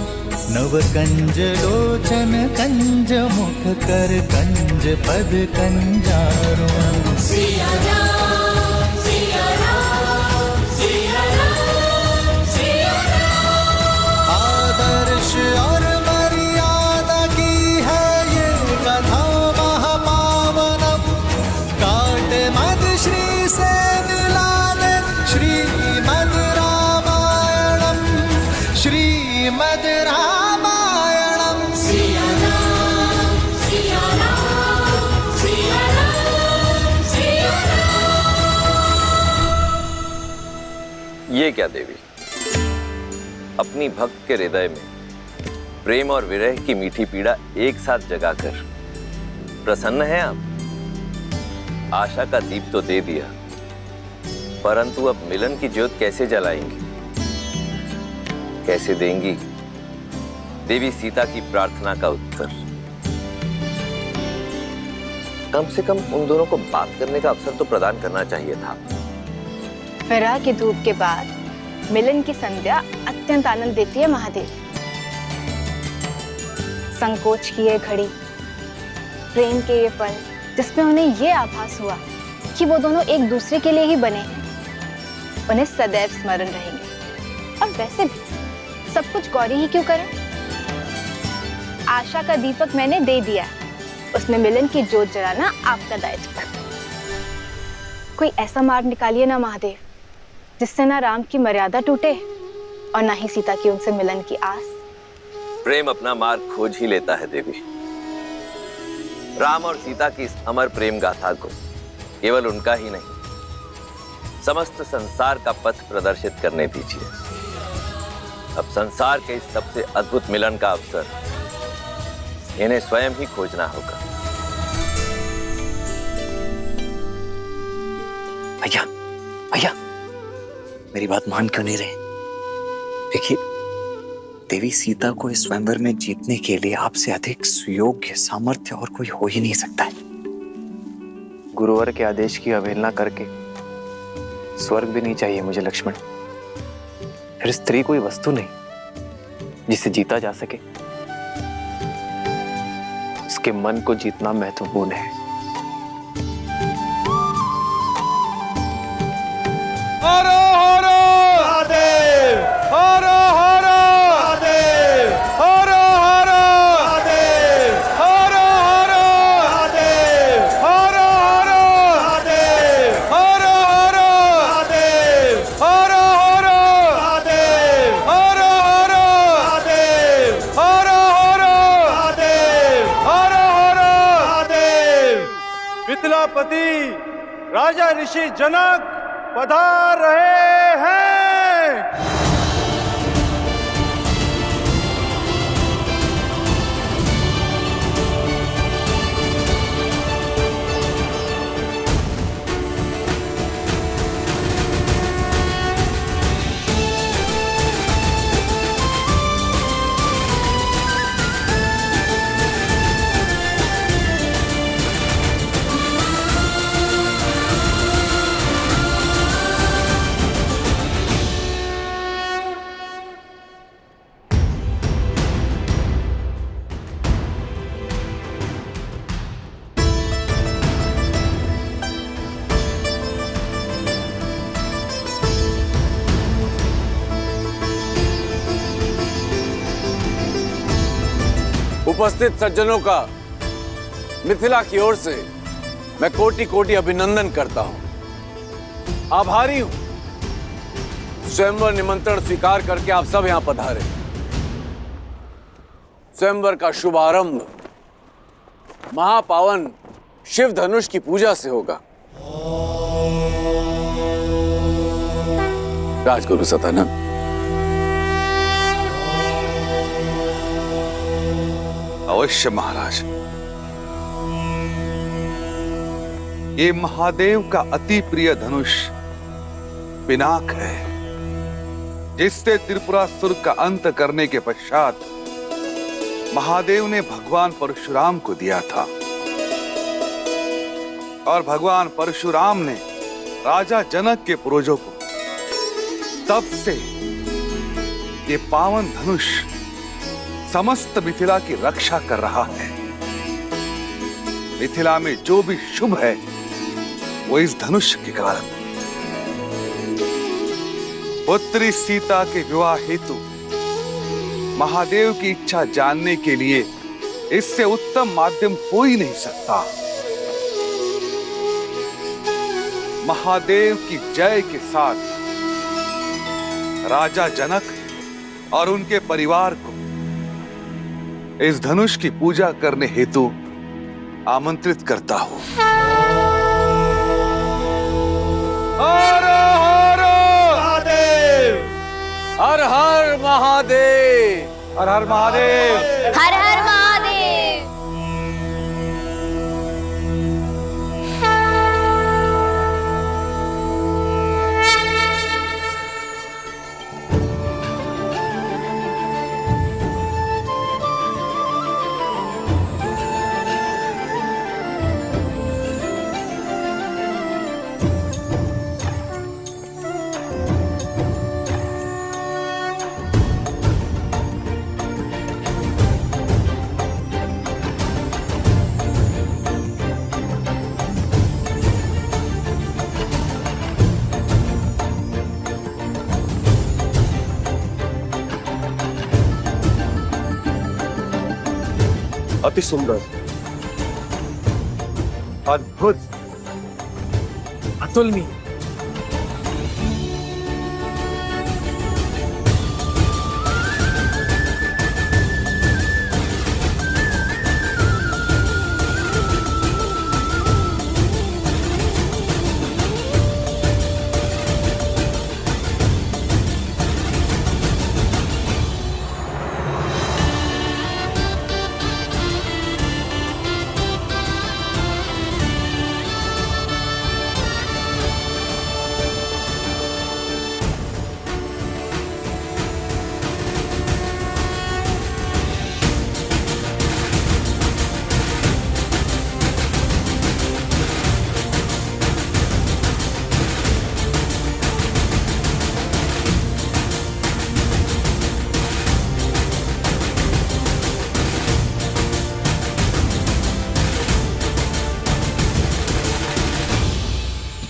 नव कंज लोचन कंज मुख कर कंज पद कंजारुणम सिया राम सिया राम सिया राम सिया राम। आदर्श और मर्यादा की है ये कथा महापावनम काट मद श्री से मिला दे श्रीमद रामायणम श्रीमद रामायणम सिया राम सिया राम सिया राम सिया राम। ये क्या देवी, अपनी भक्त के हृदय में प्रेम और विरह की मीठी पीड़ा एक साथ जगाकर प्रसन्न है आप? आशा का दीप तो दे दिया, परंतु अब मिलन की ज्योत कैसे जलाएंगी, कैसे देंगी देवी सीता की प्रार्थना का उत्तर? कम से कम उन दोनों को बात करने का अवसर तो प्रदान करना चाहिए था। विरह की धूप के बाद मिलन की संध्या अत्यंत आनंद देती है महादेव। संकोच की ये घड़ी, प्रेम के ये पल जिसमें उन्हें ये आभास हुआ कि वो दोनों एक दूसरे के लिए ही बने हैं, उन्हें सदैव स्मरण रहेंगे। और वैसे भी सब कुछ गौरी ही क्यों करे? आशा का दीपक मैंने दे दिया, उसमें मिलन की ज्योत जलाना आपका दायित्व। कोई ऐसा मार्ग निकालिए ना महादेव, जिससे ना राम की मर्यादा टूटे और ना ही सीता की उनसे मिलन की आस। प्रेम अपना मार्ग खोज ही लेता है देवी। राम और सीता की इस अमर प्रेम गाथा को केवल उनका ही नहीं, समस्त संसार का पथ प्रदर्शित करने दीजिए। अब संसार के इस सबसे अद्भुत मिलन का अवसर इन्हें स्वयं ही खोजना होगा। भैया भैया, मेरी बात मान क्यों नहीं रहे? देखिए, देवी सीता को इस स्वयंवर में जीतने के लिए आपसे अधिक सुयोग्य सामर्थ्य और कोई हो ही नहीं सकता है। गुरुवर के आदेश की अवहेलना करके स्वर्ग भी नहीं चाहिए मुझे लक्ष्मण। फिर स्त्री कोई वस्तु नहीं जिसे जीता जा सके, उसके मन को जीतना महत्वपूर्ण है। हरो हरो महादेव, हरो हरो महादेव, हरो हरो महादेव, हरो हरो महादेव, हरो हरो महादेव, हरो हरो महादेव, हरो हरो महादेव, हरो हरो महादेव, हरो हरो महादेव, हरो हरो महादेव। मिथिलापति राजा ऋषि जनक पधार रहे हैं। उपस्थित सज्जनों का मिथिला की ओर से मैं कोटि कोटि अभिनंदन करता हूं। आभारी हूं स्वयंवर निमंत्रण स्वीकार करके आप सब यहां पधारे। स्वयंवर का शुभारंभ महापावन शिव धनुष की पूजा से होगा। राजगुरु सतानंद, अवश्य महाराज। ये महादेव का अति प्रिय धनुष पिनाक है, जिससे त्रिपुरासुर का अंत करने के पश्चात महादेव ने भगवान परशुराम को दिया था और भगवान परशुराम ने राजा जनक के पूर्वजों को। तब से ये पावन धनुष समस्त मिथिला की रक्षा कर रहा है। मिथिला में जो भी शुभ है वो इस धनुष के कारण। पुत्री सीता के विवाह हेतु महादेव की इच्छा जानने के लिए इससे उत्तम माध्यम हो ही नहीं सकता। महादेव की जय के साथ राजा जनक और उनके परिवार को इस धनुष की पूजा करने हेतु आमंत्रित करता हूं। हर हर महादेव, हर हर महादेव, हर हर महादेव, हर हर महादेव। अति सुंदर, अद्भुत, अतुलनीय।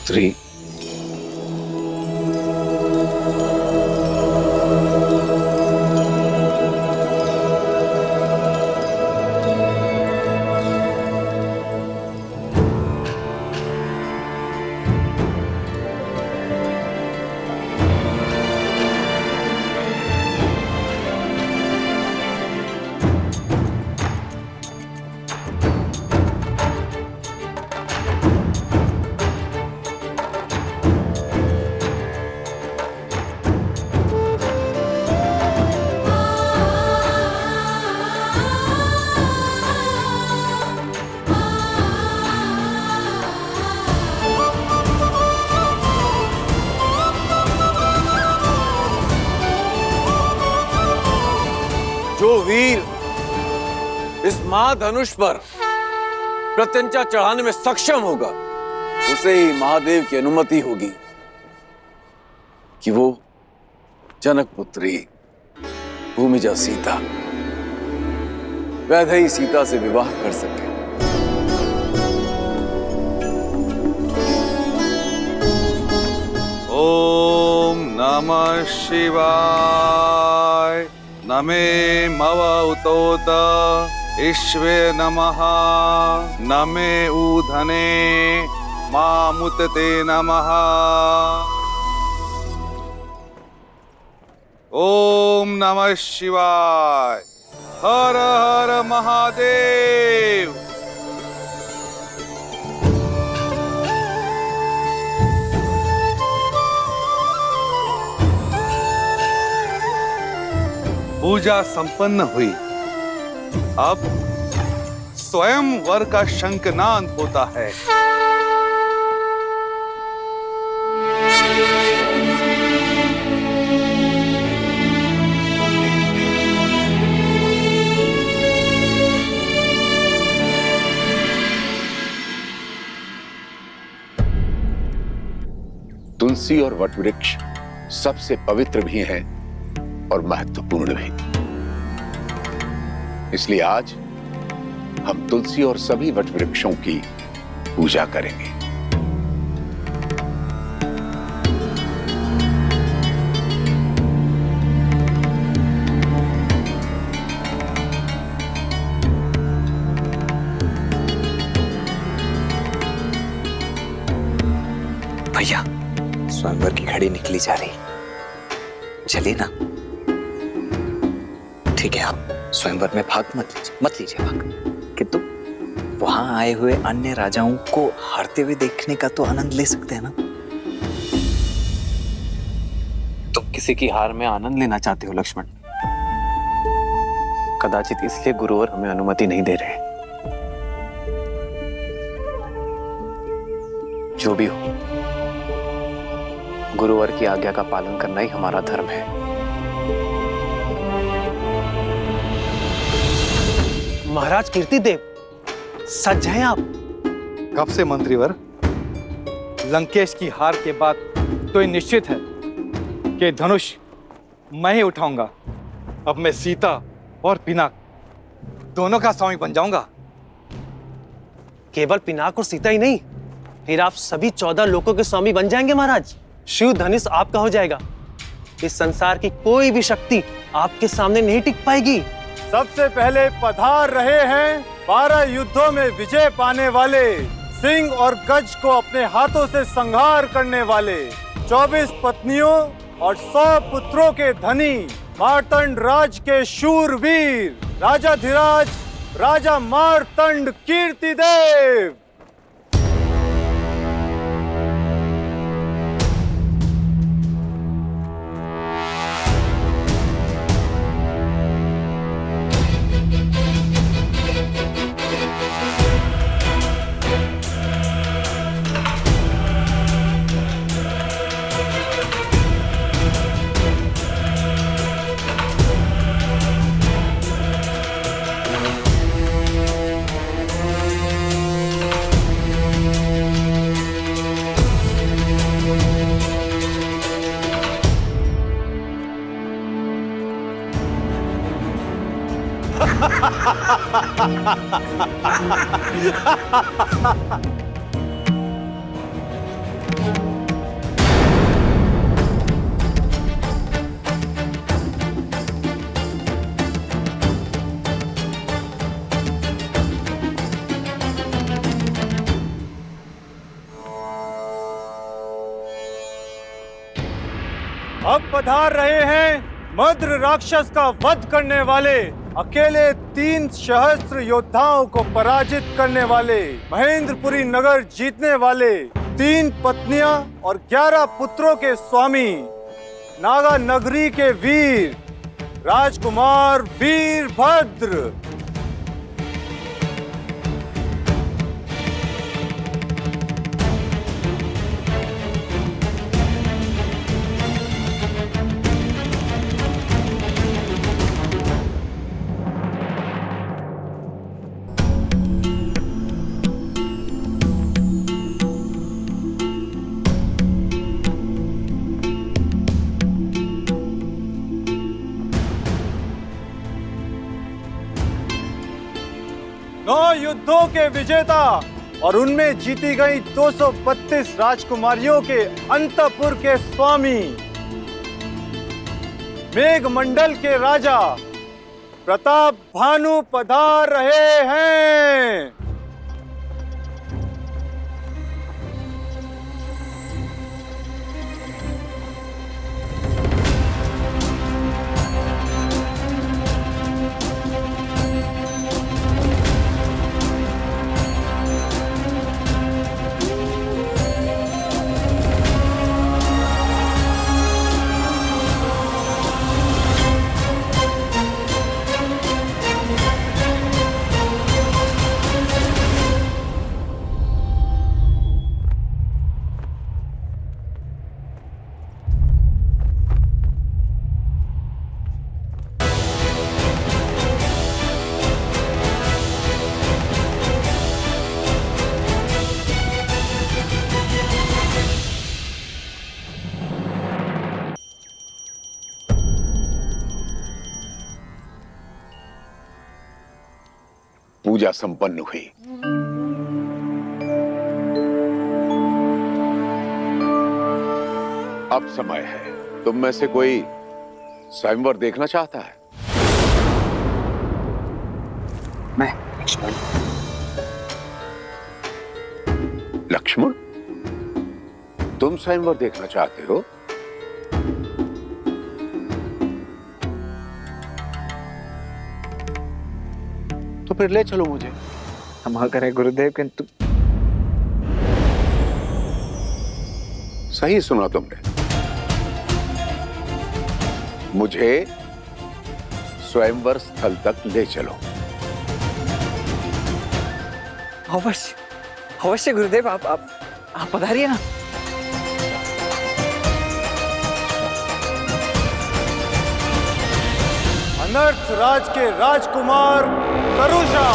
पुत्री, जो वीर इस महाधनुष पर प्रत्यंचा चढ़ाने में सक्षम होगा उसे ही महादेव की अनुमति होगी कि वो जनक पुत्री भूमिजा सीता वैदेही सीता से विवाह कर सके। ओम नमः शिवाय। नमे मव उतोत ईश्वे नमः। नमे ऊधने मामुतते नमः। ओम नमः शिवाय। हर हर महादेव। पूजा संपन्न हुई। अब स्वयं वर का शंखनाद होता है। तुलसी और वटवृक्ष सबसे पवित्र भी हैं और महत्वपूर्ण भी। इसलिए आज हम तुलसी और सभी वटवृक्षों की पूजा करेंगे। भैया, स्वयंवर की घड़ी निकली जा रही, चलिए ना। ठीक है, आप स्वयंवर में भाग मत लीजिए भाग, किंतु वहां आए हुए अन्य राजाओं को हारते हुए देखने का तो आनंद ले सकते हैं ना। तुम किसी की हार में आनंद लेना चाहते हो लक्ष्मण? कदाचित इसलिए गुरुवर हमें अनुमति नहीं दे रहे। जो भी हो, गुरुवर की आज्ञा का पालन करना ही हमारा धर्म है। महाराज कीर्तिदेव, सच हैं आप? कब से मंत्रीवर? लंकेश की हार के बाद तो ये निश्चित है कि धनुष मैं ही उठाऊंगा। अब मैं सीता और पिनाक दोनों का स्वामी बन जाऊंगा। केवल पिनाक और सीता ही नहीं, फिर आप सभी 14 लोकों के स्वामी बन जाएंगे महाराज। शिव धनुष आपका हो जाएगा। इस संसार की कोई भी शक्ति आपके सामने नहीं टिक पाएगी। सबसे पहले पधार रहे हैं 12 युद्धों में विजय पाने वाले, सिंह और गज को अपने हाथों से संहार करने वाले, 24 पत्नियों और 100 पुत्रों के धनी, मार्तंड राज के शूरवीर, राजाधिराज राजा मार्तंड कीर्तिदेव। अब पधार रहे हैं मद्र राक्षस का वध करने वाले, अकेले 3 सहस्त्र योद्धाओं को पराजित करने वाले, महेंद्रपुरी नगर जीतने वाले, 3 पत्नियां और 11 पुत्रों के स्वामी, नागा नगरी के वीर, राजकुमार वीरभद्र। युद्धों के विजेता और उनमें जीती गई 232 राजकुमारियों के अंतपुर के स्वामी, मेघमंडल के राजा प्रताप भानु पधार रहे हैं। पूजा संपन्न हुई। अब समय है, तुम में से कोई स्वयंवर देखना चाहता है? मैं लक्ष्मण। लक्ष्मण, तुम स्वयंवर देखना चाहते हो? तो फिर ले चलो मुझे। क्षमा करें गुरुदेव, किंतु सही सुना तुमने, मुझे स्वयंवर स्थल तक ले चलो। अवश्य अवश्य गुरुदेव, आप पधारिए ना। अनर्थ राज के राजकुमार करुषा।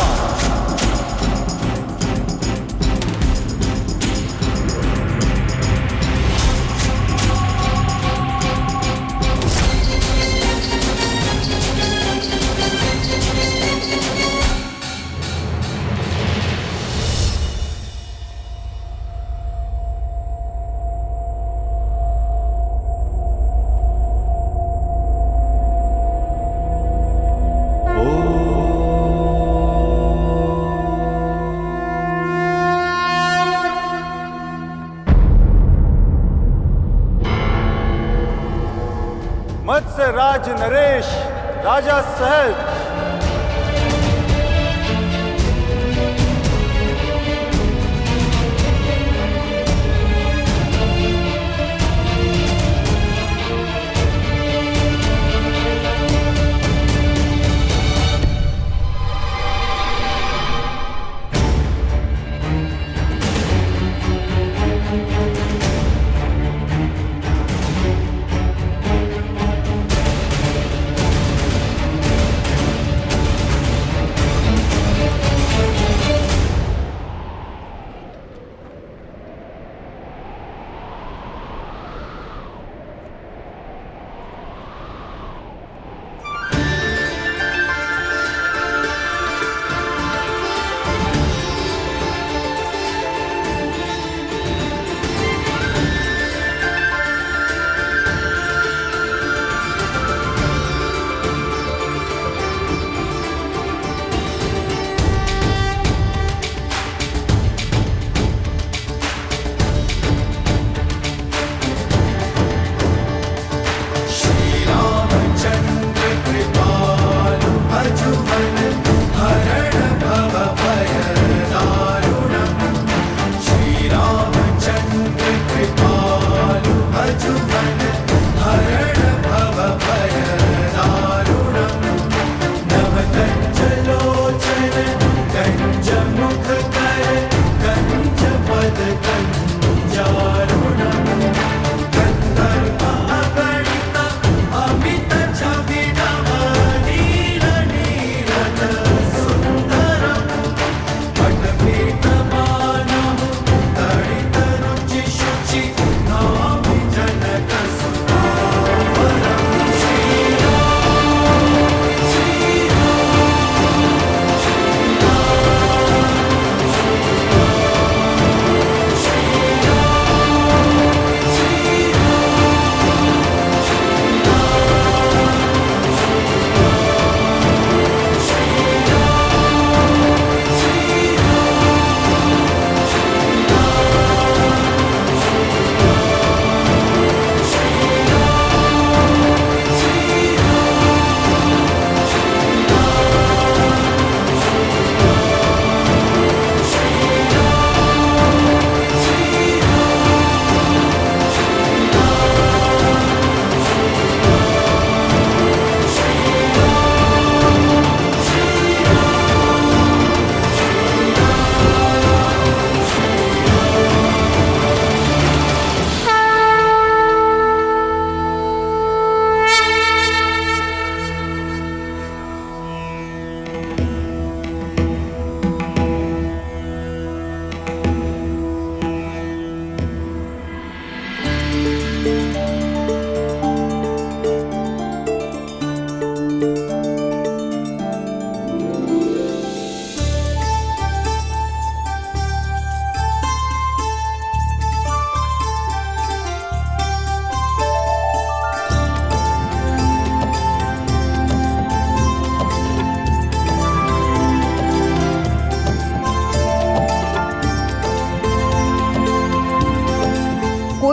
मत्स्य राज नरेश राजा सहज।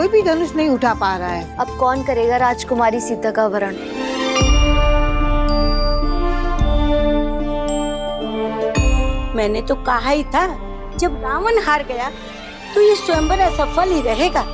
कोई भी धनुष नहीं उठा पा रहा है। अब कौन करेगा राजकुमारी सीता का वरण? मैंने तो कहा ही था, जब रावण हार गया तो ये स्वयंवर असफल ही रहेगा।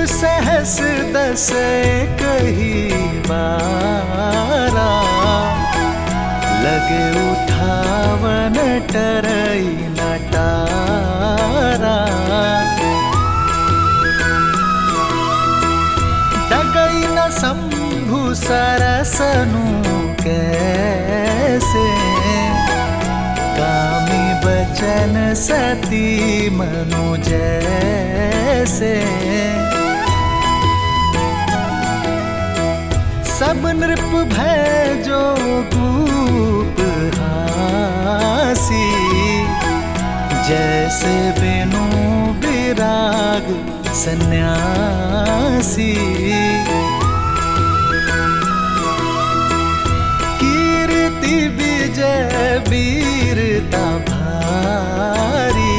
सहस दस कही बारा, लगे उठावन टरई नटारा। डगई न शंभु सरसनु कैसे, कामी बचन सती मनु जैसे। सब नृप भय जो कूप हासी, जैसे बिनु विराग सन्यासी। कीर्ति विजय वीरता भारी,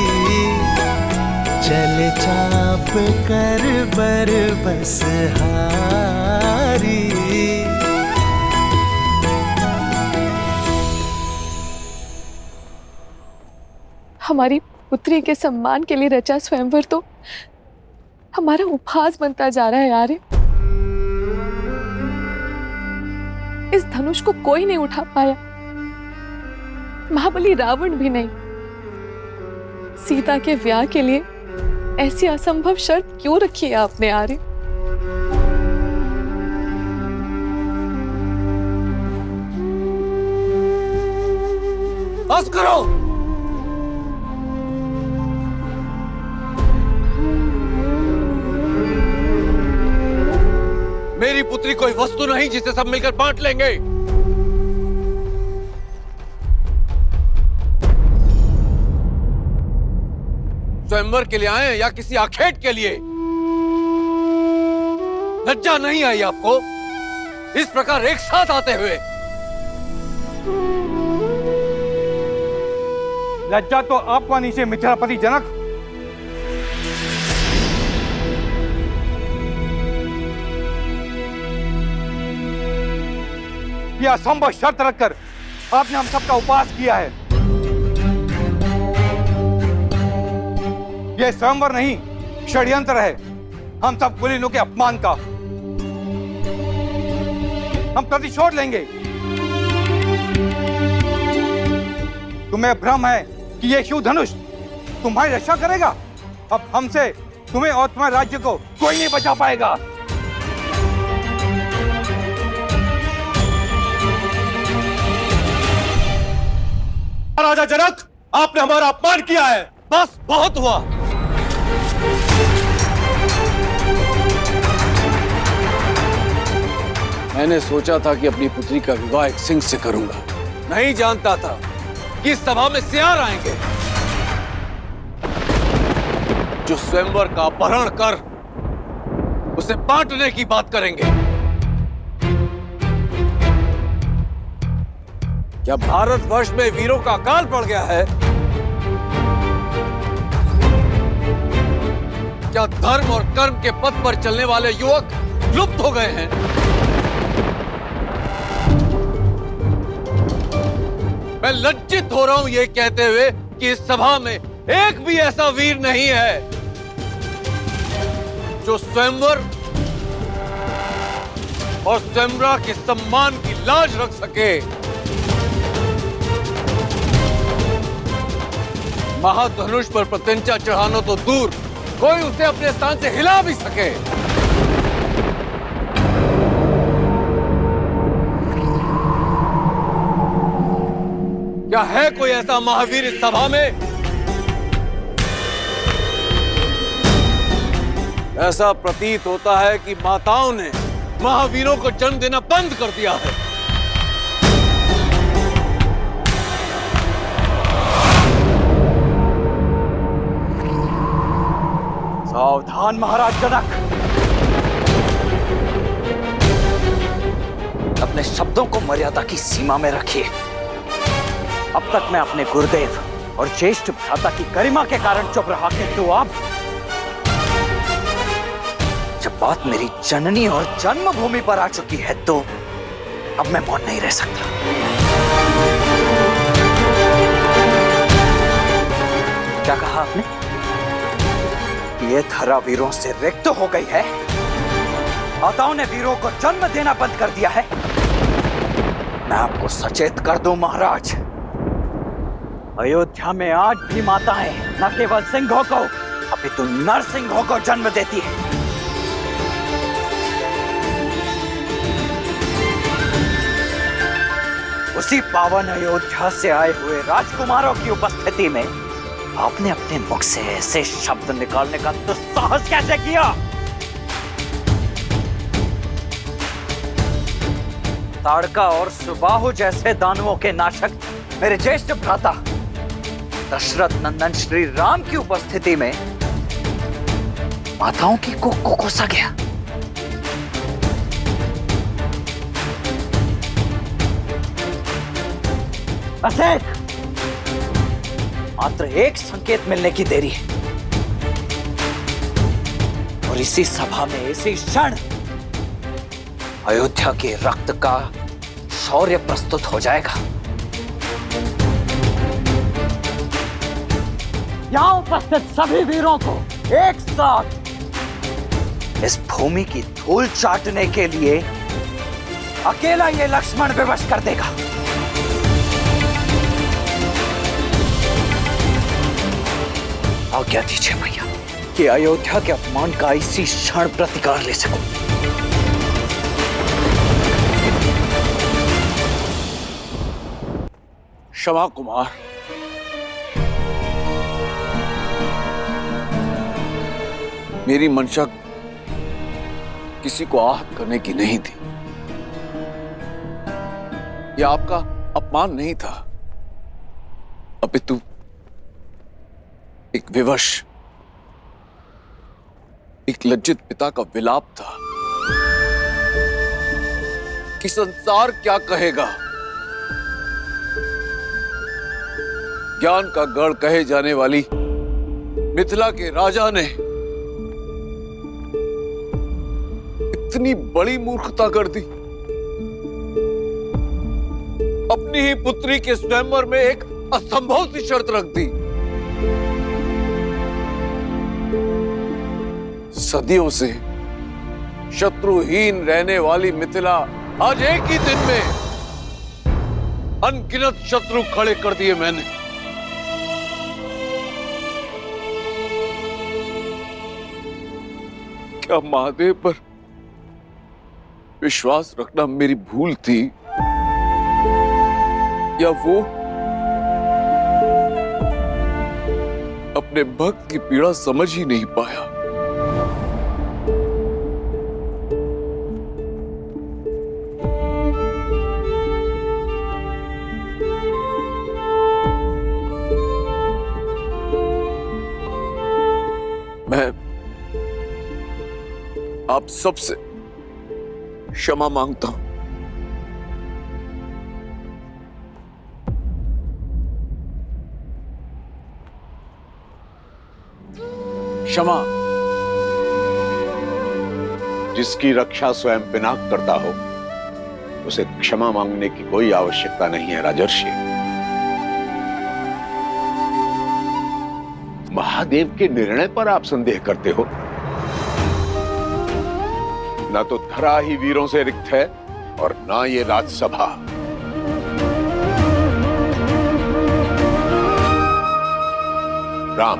चल चाप कर बर बस हारी। हमारी पुत्री के सम्मान के लिए रचा स्वयंवर तो हमारा उपहास बनता जा रहा है यार। इस धनुष को कोई नहीं उठा पाया, महाबली रावण भी नहीं। सीता के ब्याह के लिए ऐसी असंभव शर्त क्यों रखी है आपने आर्य? बस करो। मेरी पुत्री कोई वस्तु नहीं जिसे सब मिलकर बांट लेंगे। स्वयंवर के लिए आए या किसी आखेट के लिए? लज्जा नहीं आई आपको इस प्रकार एक साथ आते हुए? लज्जा तो आपको आनी चाहिए मिथिलापति जनक। यह असंभव शर्त रखकर आपने हम सबका उपवास किया है। यह स्वयंवर नहीं, षड्यंत्र है हम सब कुलीनों के अपमान का। हम प्रतिशोध लेंगे। तुम्हें भ्रम है कि यह शिव धनुष तुम्हारी रक्षा करेगा। अब हमसे तुम्हें और तुम्हारे राज्य को कोई नहीं बचा पाएगा। राजा जनक, आपने हमारा अपमान किया है। बस बहुत हुआ। मैंने सोचा था कि अपनी पुत्री का विवाह एक सिंह से करूंगा। नहीं जानता था कि इस सभा में सियार आएंगे जो स्वयंवर का अपहरण कर उसे बांटने की बात करेंगे। क्या भारतवर्ष में वीरों का अकाल पड़ गया है? क्या धर्म और कर्म के पथ पर चलने वाले युवक लुप्त हो गए हैं? मैं लज्जित हो रहा हूं यह कहते हुए कि इस सभा में एक भी ऐसा वीर नहीं है जो स्वयंवर और स्वयंवरा के सम्मान की लाज रख सके। महाधनुष पर प्रत्यंचा चढ़ाना तो दूर, कोई उसे अपने स्थान से हिला भी सके। क्या है कोई ऐसा महावीर इस सभा में? ऐसा प्रतीत होता है कि माताओं ने महावीरों को जन्म देना बंद कर दिया है। सावधान महाराज जनक, अपने शब्दों को मर्यादा की सीमा में रखिए। अब तक मैं अपने गुरुदेव और ज्येष्ठ भ्राता की गरिमा के कारण चुप रहा, किंतु अब जब बात मेरी जननी और जन्मभूमि पर आ चुकी है तो अब मैं मौन नहीं रह सकता। क्या कहा आपने? ये धरा वीरों से रिक्त हो गई है? माताओं ने वीरों को जन्म देना बंद कर दिया है? मैं आपको सचेत कर दूं महाराज, अयोध्या में आज भी माताएं न केवल सिंहों को अपितु नरसिंहों को जन्म देती है। उसी पावन अयोध्या से आए हुए राजकुमारों की उपस्थिति में आपने अपने मुख से ऐसे शब्द निकालने का दुस्साहस कैसे किया? ताड़का और सुबाहु जैसे दानवों के नाशक मेरे ज्येष्ठ भ्राता दशरथ नंदन श्री राम की उपस्थिति में माताओं की कोख को कोसा गया। बस मात्र एक संकेत मिलने की देरी है और इसी सभा में इसी क्षण अयोध्या के रक्त का शौर्य प्रस्तुत हो जाएगा। यहां उपस्थित सभी वीरों को एक साथ इस भूमि की धूल चाटने के लिए अकेला ये लक्ष्मण विवश कर देगा। आज्ञा दीजिए भैया कि अयोध्या के अपमान का इसी क्षण प्रतिकार ले सकूं। क्षमा कुमार, मेरी मंशा किसी को आहत करने की नहीं थी। यह आपका अपमान नहीं था, अपितु एक विवश, एक लज्जित पिता का विलाप था कि संसार क्या कहेगा। ज्ञान का गढ़ कहे जाने वाली मिथिला के राजा ने इतनी बड़ी मूर्खता कर दी। अपनी ही पुत्री के स्वयंवर में एक असंभव सी शर्त रख दी। सदियों से शत्रुहीन रहने वाली मिथिला आज एक ही दिन में अनगिनत शत्रु खड़े कर दिए मैंने। क्या महादेव पर विश्वास रखना मेरी भूल थी, या वो अपने भक्त की पीड़ा समझ ही नहीं पाया? मैं आप सबसे क्षमा मांगता हूं। क्षमा। जिसकी रक्षा स्वयं पिनाक करता हो उसे क्षमा मांगने की कोई आवश्यकता नहीं है राजर्षि। महादेव के निर्णय पर आप संदेह करते हो। ना तो धरा ही वीरों से रिक्त है और ना ये राजसभा। राम,